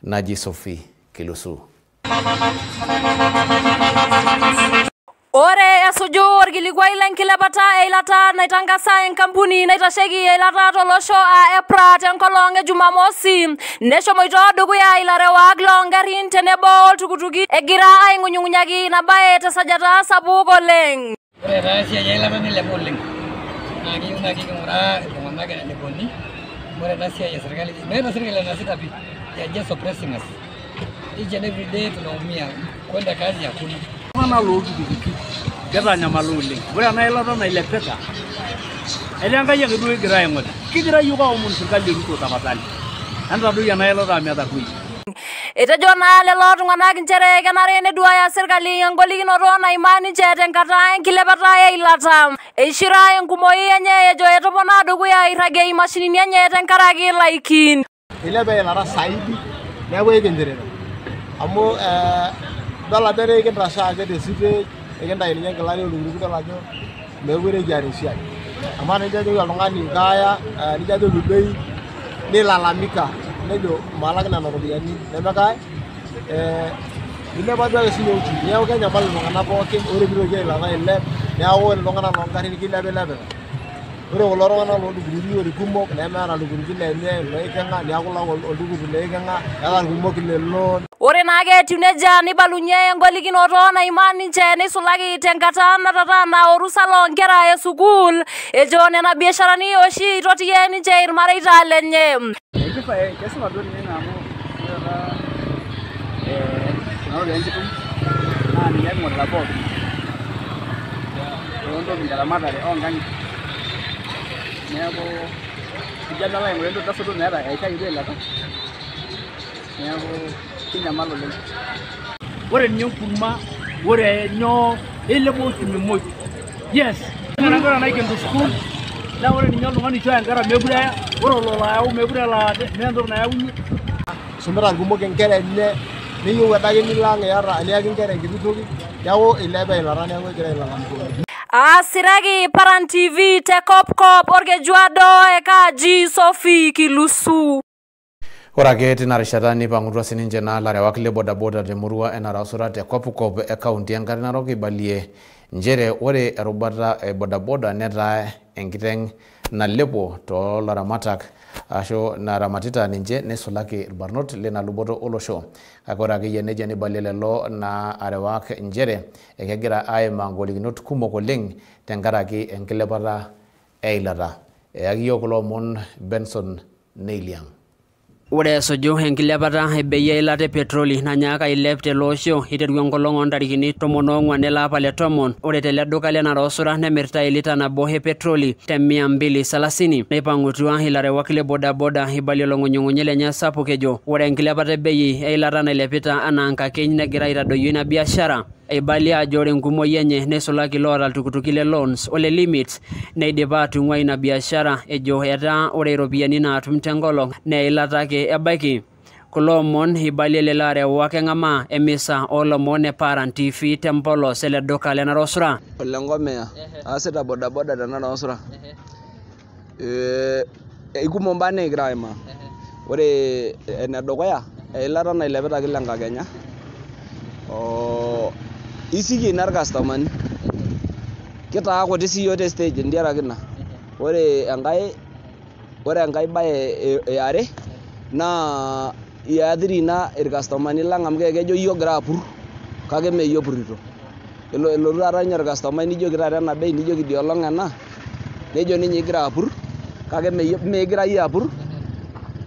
naji Sophie Kilusu. Ore esuju orkilikuai lenkilepata eilata naitangasa enkampuni naitasheki eilata tolosho EPRA tenkolong Jumamosi neshomoito dukuya ilarewak loongarin tenebo oltukutuki egira aing'unyung'unyaki ina baye tesajata sapuk oleng. Ore taa esiai eilata nilepa oleng. Naa keyieu naa king'uraa iltung'anak eneikoni. Ore ena siai esirkali meeta sirkali enaasita pii. They are just suppressing us. Each and every day tunaumia kwenda kazi hakuna. Mana looltukutuki ketanyamala oleng. Ore ena ilata nailepita elenkai ake duo egira aing'or. Kigira yiok aomon sirkali Ruto tafadhali. Entadoi ena ilata metarruoi. Etejo naa lelo tung'anak nchere kenare neduaya sirkali engolikinoto naimaa ninche tenkata enkilepata eilata. Eishira enkumoi enye ejo etopona dukuya irragie imashinini enye tenkaraki laikin. Ilepa eilata saidi neeku ekinterero. Amu dala bere kintasha ake tesite ekintai ninye nkilani oltukutuki dol ajo meekure kiata esiai. Amu nijo ajoki oltung'ani kaaya nijo ajoki bei nilalamika nejo maalaki nena ropiyiani nemekae ilepa duo ake sinye uchumi neeku kenyamal iltung'anak pookin ore piitoki eilata ailep neeku ore iltung'anak loongarrin kilepilep. Ore kulo tung'anak looltukutuki ore kumok nemeeta iltukutuki lenye loikeng'a neeku lau oltukutuk loikeng'a eeta irkumok lelo. Ore naake etiu nejia nibalunye engolikinoto naimaa ninche neisulaki tenkata natataana orusa loonkera esukuul ejo nena biasharani oshi eitotie ninche irmareita lenye. Kesipa duo ninye amu ore enkitum naa ninye eing'orita pookin toontokitin teramatare oonkang'itie. Neeku ijo dala aing'or entoki tasoto meeta eishaki duo eilata. Neeku kinyamal oleng. Ore ninye enkurma, ore nyoo eilepa uchumi muj. Yes, nena nkera naikentu sukuul naa ore ninye oltung'ani oishooyo enkera meekure eya, ore olo ayau meekure elo meeta entoki nayaunye. Isumita irkumok inkera enye neyieu adake nilang' iyata eniaki inkera enkiti toki neeku ilepa eilata neeku egira ailalamika. Asiraki Paran TV te Kopkop orkejuado ekaji Sophie Kilusu. Ore ake tina rishata nipang'utua sininche naa larewak le bodaboda temurua enarasura te Kopkop ekaunti enkare Narok ibalie nchere ore erubata e bodaboda netaa enkiteng' nalepo toolaramatak ashu naramatita ninche neisulaki irbarnot lena luboto olosho. Kake ore akeyie nejia nibalie lelo naa arewak nchere ekegira aimaa ngolikinot kumok oleng tenkaraki enkilepata eilata. Eyaki yiok kulo omon Benson Neiliang. Ore esuju enkilepata ebei eilata e petroli nanyaaka ailep tele osho iteru enkolong oontarikini 14 elapa le 10. Ore tele duka le Narosura nemirta elita nabo e petroli te 230. Neipang'utua ilarewak le bodaboda ibalie olong'unying'unyi lenye sapuk ejo ore enkilepata ebei eilata nailepita anaa nkakeny negira aitadoyio ina biashara. Eibalie ajo ore enkumoi enye neisulaki loota iltukutuki le loans ole limit neidipa atung'ua ina biashara ejo etaa ore iropiyiani naatum tenkolong neilata ake ebaiki. Kulo omon ibalie lelo arewak eng'amaa emisa oolomon e Paran TV tempolos ele duka le Narosura. Ole ngomea aasita bodaboda te Narosura. Ikumok mbaa nekigira aimaa. Ore enedukuya eilata nailepita kila enkakenya. Isikie ina irkastomani. Kitaa kuti siyiok te stage ndiaraki ina. Ore enkae baye eare naa iathiri ina irkastomani lang amu kejo yiok gira apur kake mee yiok purito. Elotu taata ninye irkastomani nijoki taata ena bei nijoki diolong ena nejo ninye igira apur kake meegira yie apur.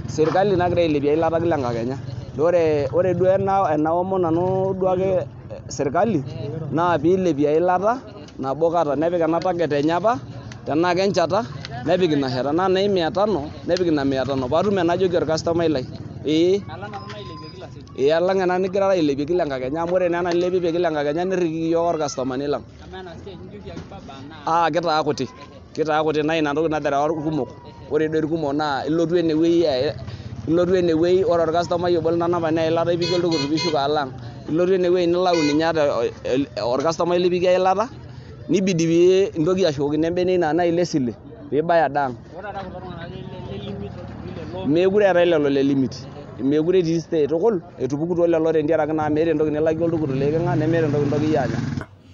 Serikali nagira ailepie eilata kila enkakenya. Ore duo ena omon nanu duake serikali naa piilepie eilata nabo kata nepik ena target enye apa tenaa kenchata nepik ina shata naa 500 nepik ina 500 paatum enajoki orkastomai lai. Alang ena nigira ailepie kila enkakenya amu ore naa ena nilepie kila enkakenya nerriki yiok orkastomani lang. Kitaa kuti naa ina toki nagira kumok. Ore doi irkumok naa ilotu enewuei ore orkastomai obo linanapa naa eilata ipiki oltukutuk pishuko alang. Ilotu enewuei nilau ninye orkastomai lipiki eilata nibidi pee intoki ashukokino embene ina naa ile sile piibaya daang. Meekure eetae lelo le limit. Meekure etii stay tukul etupukutuo lelo tentiaraki naa meeta entoki nilakie oltukutuk liking'a nemeeta entoki iyie anya.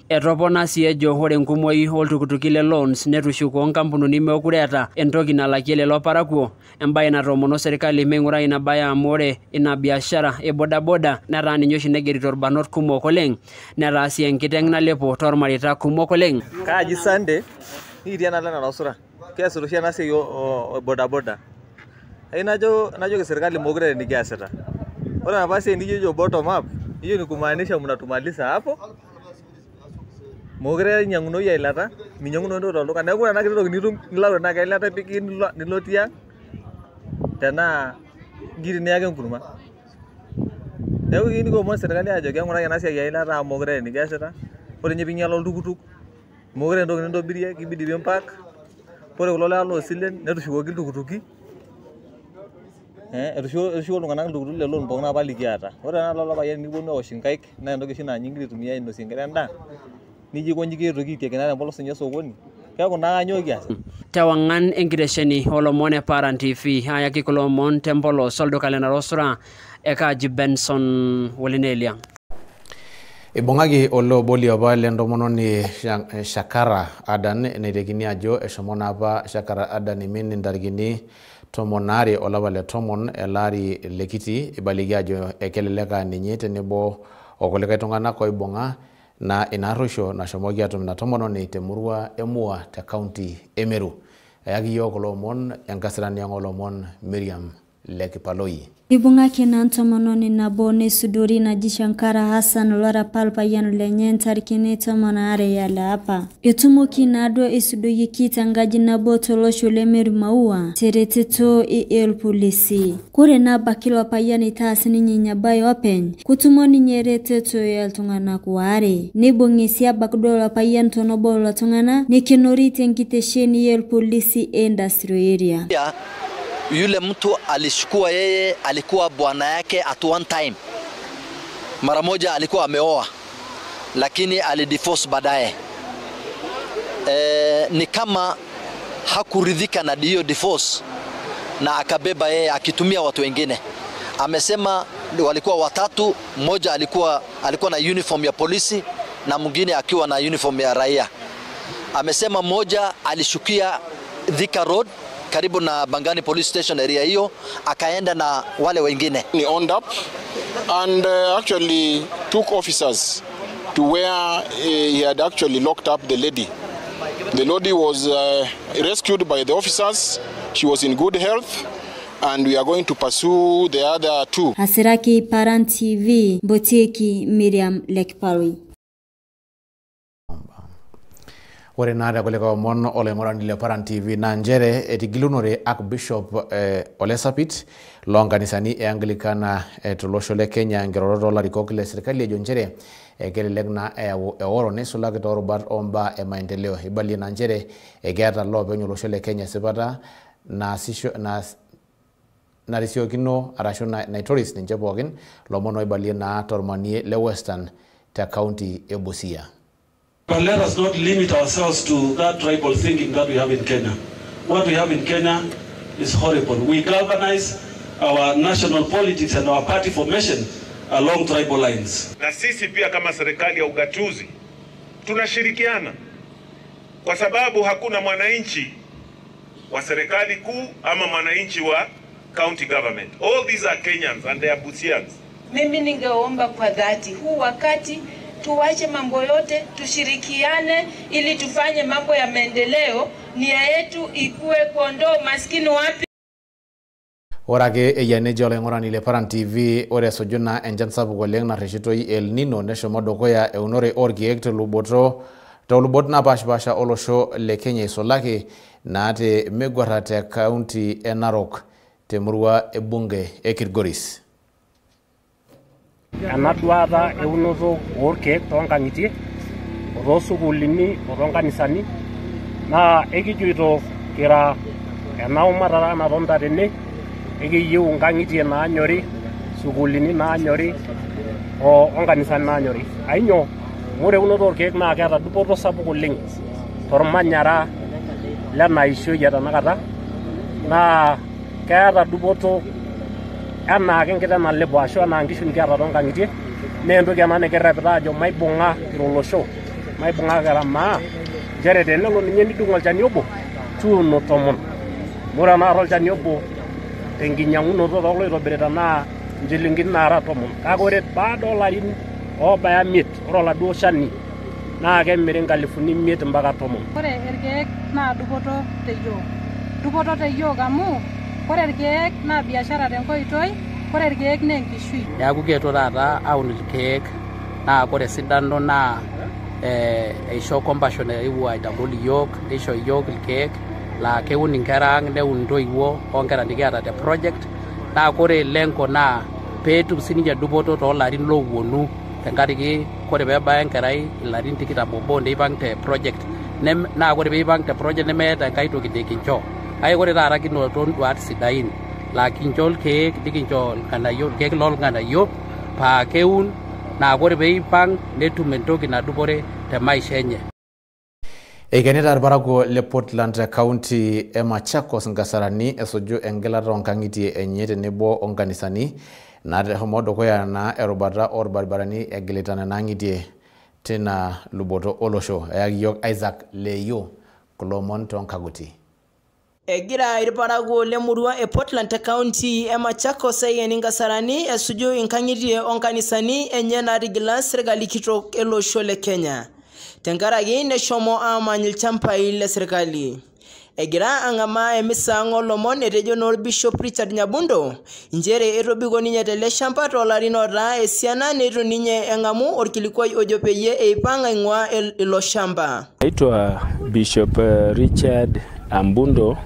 Etopona sii ejo ore enkumoi oltukutuki le loans netushuko nkampunini meekure eeta entoki nalakie lelo parakuo, embaye natoomono serikali meing'urai ina baye amu ore ina biashara e bodaboda netaa ninye oshi negerito irbanot kumok oleng, netaa sii enkiteng' nalepo toormareita kumok oleng. Kaaji Sunday nikitii enalo enarosura kiasita oshi ena siai o bodaboda. Najoki serikali mokure nikiasita. Ore enapa siai nijo bottom up hiyo ni kumaanisha mnatumaliza hapo. Mokure inyang'unoi eilata, minyang'unoi ntoki tolduka. Neeku ore ena kiti toki nitum nilau enaa keilata epiki nilotie ang' tenaa nkiri niyaki enkurma. Neeku kiyieu nikiomon serikali ajo keng'uraki ena siai eilata amu mokure nikiasita. Ore ninye piinyala oltukutuk mokure entoki nintobirie kibidi piimpak. Ore kulo lewa loosilen netushukoki iltukutuki. Etushuko iltung'anak iltukutuki le loan pookin apa likiata. Ore ena lelo payiani niponu awosh inkaik naa entoki oshi naa ninye ingira aitumia ainosie nkera endaa. Niji konji kietoki aitiakina tempolos ninye sokoni. Keeku naa kanyo kias. Tewang'an enkitesheni olomon e Paran TV ayaki kulo omon tempolos olduka le Narosura Ekaji Benson Wolinelia. Ibung'aki olobo liopa lentomononi Shakara Adan neitekini ajo eshomo naa apa Shakara Adan imin intarikini 12 olapa le 10 elari lekiti ibaliki ajo ekeleleka ninye tenebo okulikae tung'anak oibung'a na inarusho nashomoki atum ina tomononi temurua emua te county Emeru. Ayaki yiok kulo omon enkasirani olomon Miriam Lekipaloi. Ibung'aki na ntomononi nabo nesudori naji Shankara Hassan lora palpayian lenye ntarikini 12 yale apa. Etumoki nado esudoyiki tangaji nabo tolosho le Meru Maua tereteto polisi. Kore naba kilo payian itaas ninye nyabai openy kutumoni nyereteto yaltung'anak ware. Nibung'i si abakdo payian tonobo loltung'ana nekenori tenkitesheni polisi industrial area. Yule mtu alishukua yeye alikuwa bwana yake at one time. Mara moja alikuwa ameoa lakini alidivorce baadaye. Ni kama hakuridhika na hiyo divorce na akabeba yeye akitumia watu wengine. Amesema walikuwa watatu, mmoja alikuwa na uniform ya polisi na mwingine akiwa na uniform ya raia. Amesema mmoja alishukia Thika Road karibu na Bangani police station area hiyo akaenda na wale wengine. He owned up and actually took officers to where he had actually locked up the lady. The lady was rescued by the officers. She was in good health and we are going to pursue the other two. Hasiraki Paran TV, Boteki Miriam Lekipaloi. Ore naada kulika omon oloing'urani le Paran TV na njere etigilunore Archbishop Olesapit loonkanisani e Anglikana tolosho le Kenya nkirorot olarikok le serikali ejo njere kelelek na eoro neisulaki toorubat ombaa e maendeleo. Ibalie na njere keeta loopeny olosho le Kenya sipata narisiokino arashu naitoris ninche pookin lomon oibalie na tormanie le Western te county e Busia. But let us not limit ourselves to that tribal thinking that we have in Kenya. What we have in Kenya is horrible. We galvanize our national politics and our party formation along tribal lines. Na sisi pia kama serikali ya ugatuzi tunashirikiana kwa sababu hakuna mwananchi wa serikali kuu ama mwananchi wa county government. All these are Kenyans and they are Busians. Mimi ningeomba kwa dhati huu wakati tuwache mambo yote, tushirikiane ili tufanye mambo ya maendeleo, nia yetu ikue kuondoa maskini wapi. Orake eyanejo oloing'urani le Paran TV ore sojuna enchan sapuk oleng narreshitoi El Nino neshomo dukuya eunore orkiek tolubot napaashipasha olosho le Kenya isulaki naate megwarra te county e Narok temurua ebunge e Kilgoris. Enaduata eunoto orkiek toonkang'itie otoosukuulini otoonkanisani naa ekijoito kira enaumatara natonta tene ekiyieu nkang'itie naanyori, sukuulini naanyori onkanisani naanyori. Ainyo ore eunoto orkiek naa keeta dupoto sapuk oleng tormanyara lenaishoi tenakata naa keeta dupoto enaa enkiteng nalepo ashu enaa nkishu nikiata toonkang'itie naa entoki ena nikirrepita ajo maibung'a olosho maibung'a gharama njere tenelo ninye nidung' olchani obo tuuno 10. Ore enaata olchani obo tenkinyang'unoto tooloitobirita naa nchilingini naara 10. Kake ore baada olarin oobaya 5 ore oladuo shani naa kemiri 5,000 mpaka 10. Ore irkeek naa dupoto teyiok. Dupoto teyiok amu ore irkeek naa biashara tenkoitoi, ore irkeek naa enkishui. Neeku kietuo taata aun irkeek naa ore sidano naa eisho compassion eewuo aitagol iyiok, neisho iyiok irkeek laa keun inkera ang' neun intoiwuo oonkera nikiata te project. Naa ore lengo naa peetum sininche dupoto toolarin loopwonu tenkaraki ore peebaya enkerai ilarin 21 neipang' te project. Naa ore peipang' te project nemeeta enkai toki nikincho. Kake ore taata kinoto nduat sidain laa kincho irkeek nikincho irng'anayio, irkeek loorng'anayio paa keun naa ore peipang' netum entoki nadupore te maisha enye. Eikenita irparakuo le Portland County e Machakos nkasarani esuju engilata oonkang'itie enye tenebo onkanisani nashomo dukuya naa erubata orbaribarani egilita nena ang'itie tina luboto olosho. Eyaki yiok Isaac Leyo kulo omon toonkaguti. Egira irparakuo lemurua e Portland County e Machakos aiken nkasarani esuju inkang'itie onkanisani enye naatigila serikali kitok elosho le Kenya tenkaraki neshomo aamany ilchambai le serikali. Egira ang'amaa emisa ng'olomon etejo Bishop Richard Nyabundo njere etobiko ninye tele shamba toolarin otaa esiana neitu ninye eng'amu orkilikwai ojo peyie eipang' aing'ua ilo shamba. Naitwa Bishop Richard Ambundo.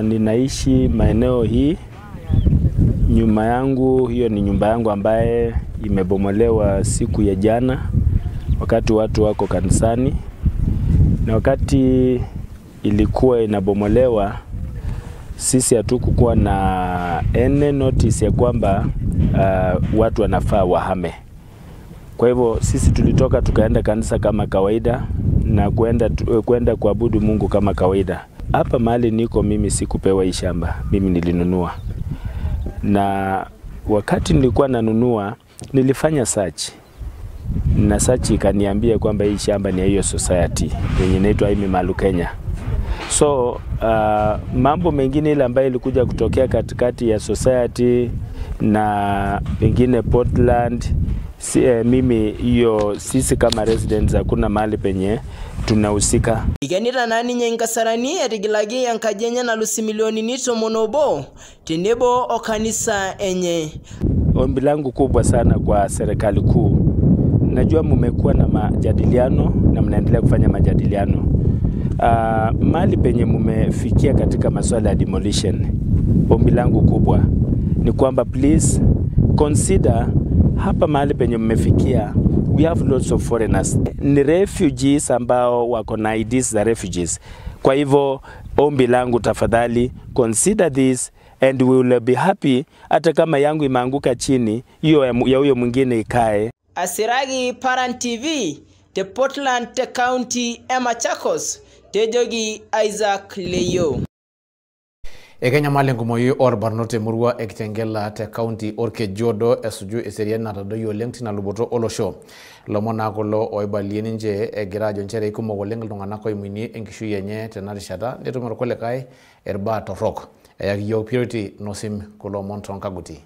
Ninaishi maeneo hii. Nyuma yangu hiyo ni nyumba yangu ambaye imebomolewa siku ya jana wakati watu wako kanisani, na wakati ilikuwa inabomolewa sisi hatukukuwa na notice ya kwamba watu wanafaa wahame. Kwa hivyo sisi tulitoka tukaenda kanisa kama kawaida na kwenda kuabudu Mungu kama kawaida. Hapa mahali niko mimi sikupewa hii shamba, mimi nilinunua. Na wakati nilikuwa nanunua nilifanya search. Na search ikaniambia kwamba hii shamba ni ya hiyo society yenye inaitwa Imi Malu Kenya. So mambo mengine ile ambayo ilikuja kutokea katikati ya society na pengine Portland, mimi hiyo sisi kama residents hakuna mahali penye tunahusika. Ikenita naa ninye nkasarani etigilaki enkaji enye nalusi milioni 11 tenebo o kanisa enye. Ombi langu kubwa sana kwa serikali kuu. Najua mmekuwa na majadiliano na mnaendelea kufanya majadiliano. Mahali penye mmefikia katika masuala ya demolition. Ombi langu kubwa ni kwamba please consider hapa mahali penye mmefikia, we have lots of foreigners. Ni refugees ambao wako na IDs za refugees. Kwa hivyo ombi langu tafadhali consider this and we will be happy hata kama yangu imeanguka chini hiyo ya huyo mwingine ikae. Asiragi Parent TV te Portland te County e Machakos tejogi Isaac Leyo. Ekenya malengumoyu OOLBARNOT emurua ekitengela te county orkejodo esuju eserian natadoyio oleng tina luboto olosho. Lomon kulo oibalie ninche egira ajo nchere ikumok oleng iltung'anak oiminie enkishui enye tena rishata netum irkulikae irbaa torrok. Eyaki yiok Purity Nosim kulo omon toonkaguti.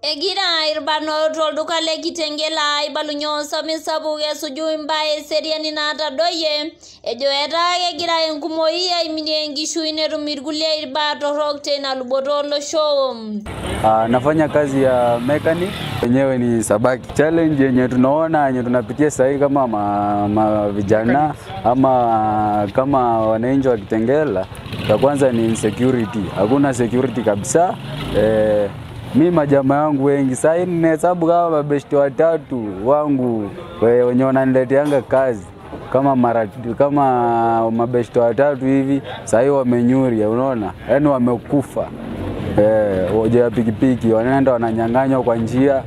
Egira irbarnot olduka le Kitengela aibalunye osami sapuk esuju imbaa eseriani naatadoyie ejo etaa kegira enkumoi aiminie enkishui netum irkulie irbaa torrok teina luboto olosho. Nafanya kazi ya mechanic, wenyewe ni sabaki. Challenge yenye tunaona yenye tunapitia sasa kama vijana ama kama wananchi wa Kitengela, ya kwanza ni insecurity. Hakuna security kabisa. Mimi majamaa yangu wengi sasa nihesabu kama mabeshte watatu wangu wenye wananileteanga kazi kama mabeshte watatu hivi sasa wamenyuri, unaona? Yaani wamekufa. Waje ya pikipiki wanaenda wananyang'anywa kwa njia.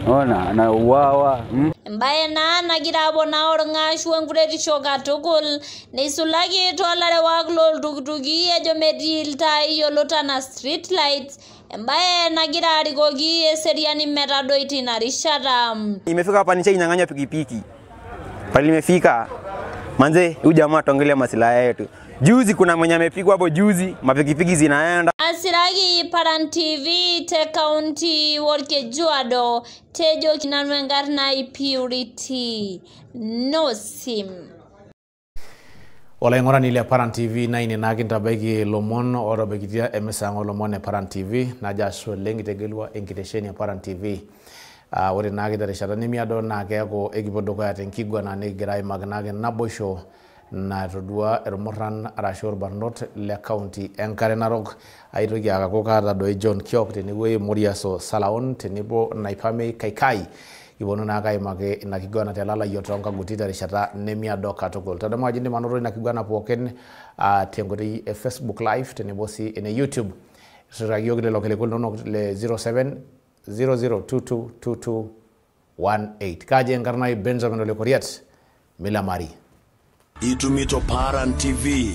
Unaona? Na uwawa. Mbaye nagira abona orngashu enkuretisho katukul neisulaki tolare waglo ltukutuki ejo metii iltai yiolota na street lights mbaye nagira arikoki eseriani metadoi tina rishata. Imefika hapa niche inyang'anywa pikipiki. Pale nimefika manze, huyu jamaa tuongelea masilahi yetu. Juzi kuna mwenye amepigwa hapo juzi, mapikipiki zinaenda. Asiragi Paran TV te county worke juado tejo kinanwengar na purity no sim. Wala ingora nile Paran TV na ini naginta bagi lomon ora bagitia emesango lomon Paran TV na jasho lengi tegelwa enkitesheni ya Paran TV. Wale nagita rishada nimiado na keko ekipodo ya ENKIGUANA na girai magnage NABOISHO na rodua ermoran arashor barnot le county enkare narok aitoki akakoka da doi John Kiok teniwe Moriaso Salaon tenibo naipame kaikai ibono na kai make ENKIGUANA telala yotonga gutita rishata nemiado katokol tadama ajinde manoro ENKIGUANA poken tengori Facebook live tenibo si ene YouTube siragio gide lokele kulno le 07 00222218 kaje ngarnai Benjamin ole Koriat Milamari Itumito Paran TV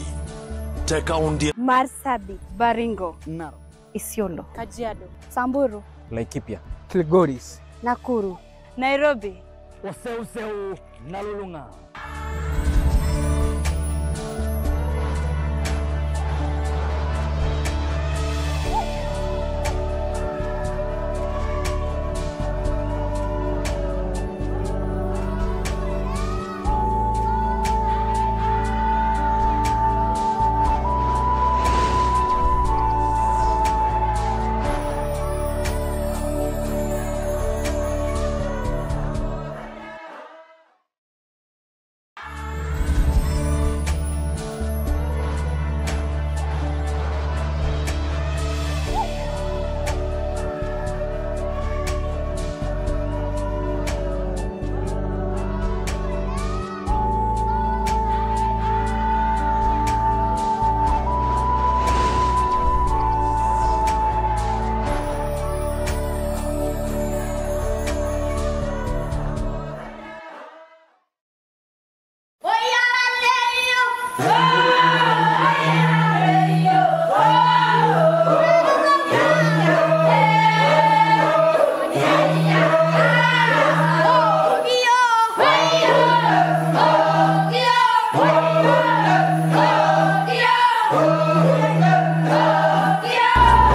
Tekaundi Marsabit, Baringo, Narok, Isiolo, Kajiado, Samburu, Laikipia, Kilgoris, Nakuru, Nairobi, Waseu, Nalulunga.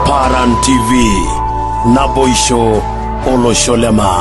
Paran TV NABOISHO Olosholema.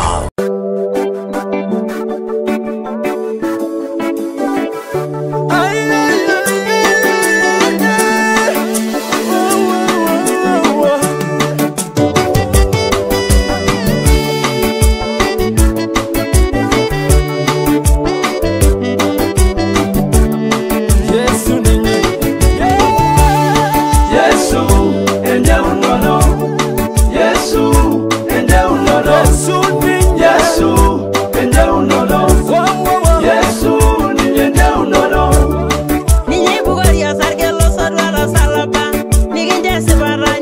Niñe bugoria sargelo sorwara salaba, niginde sibara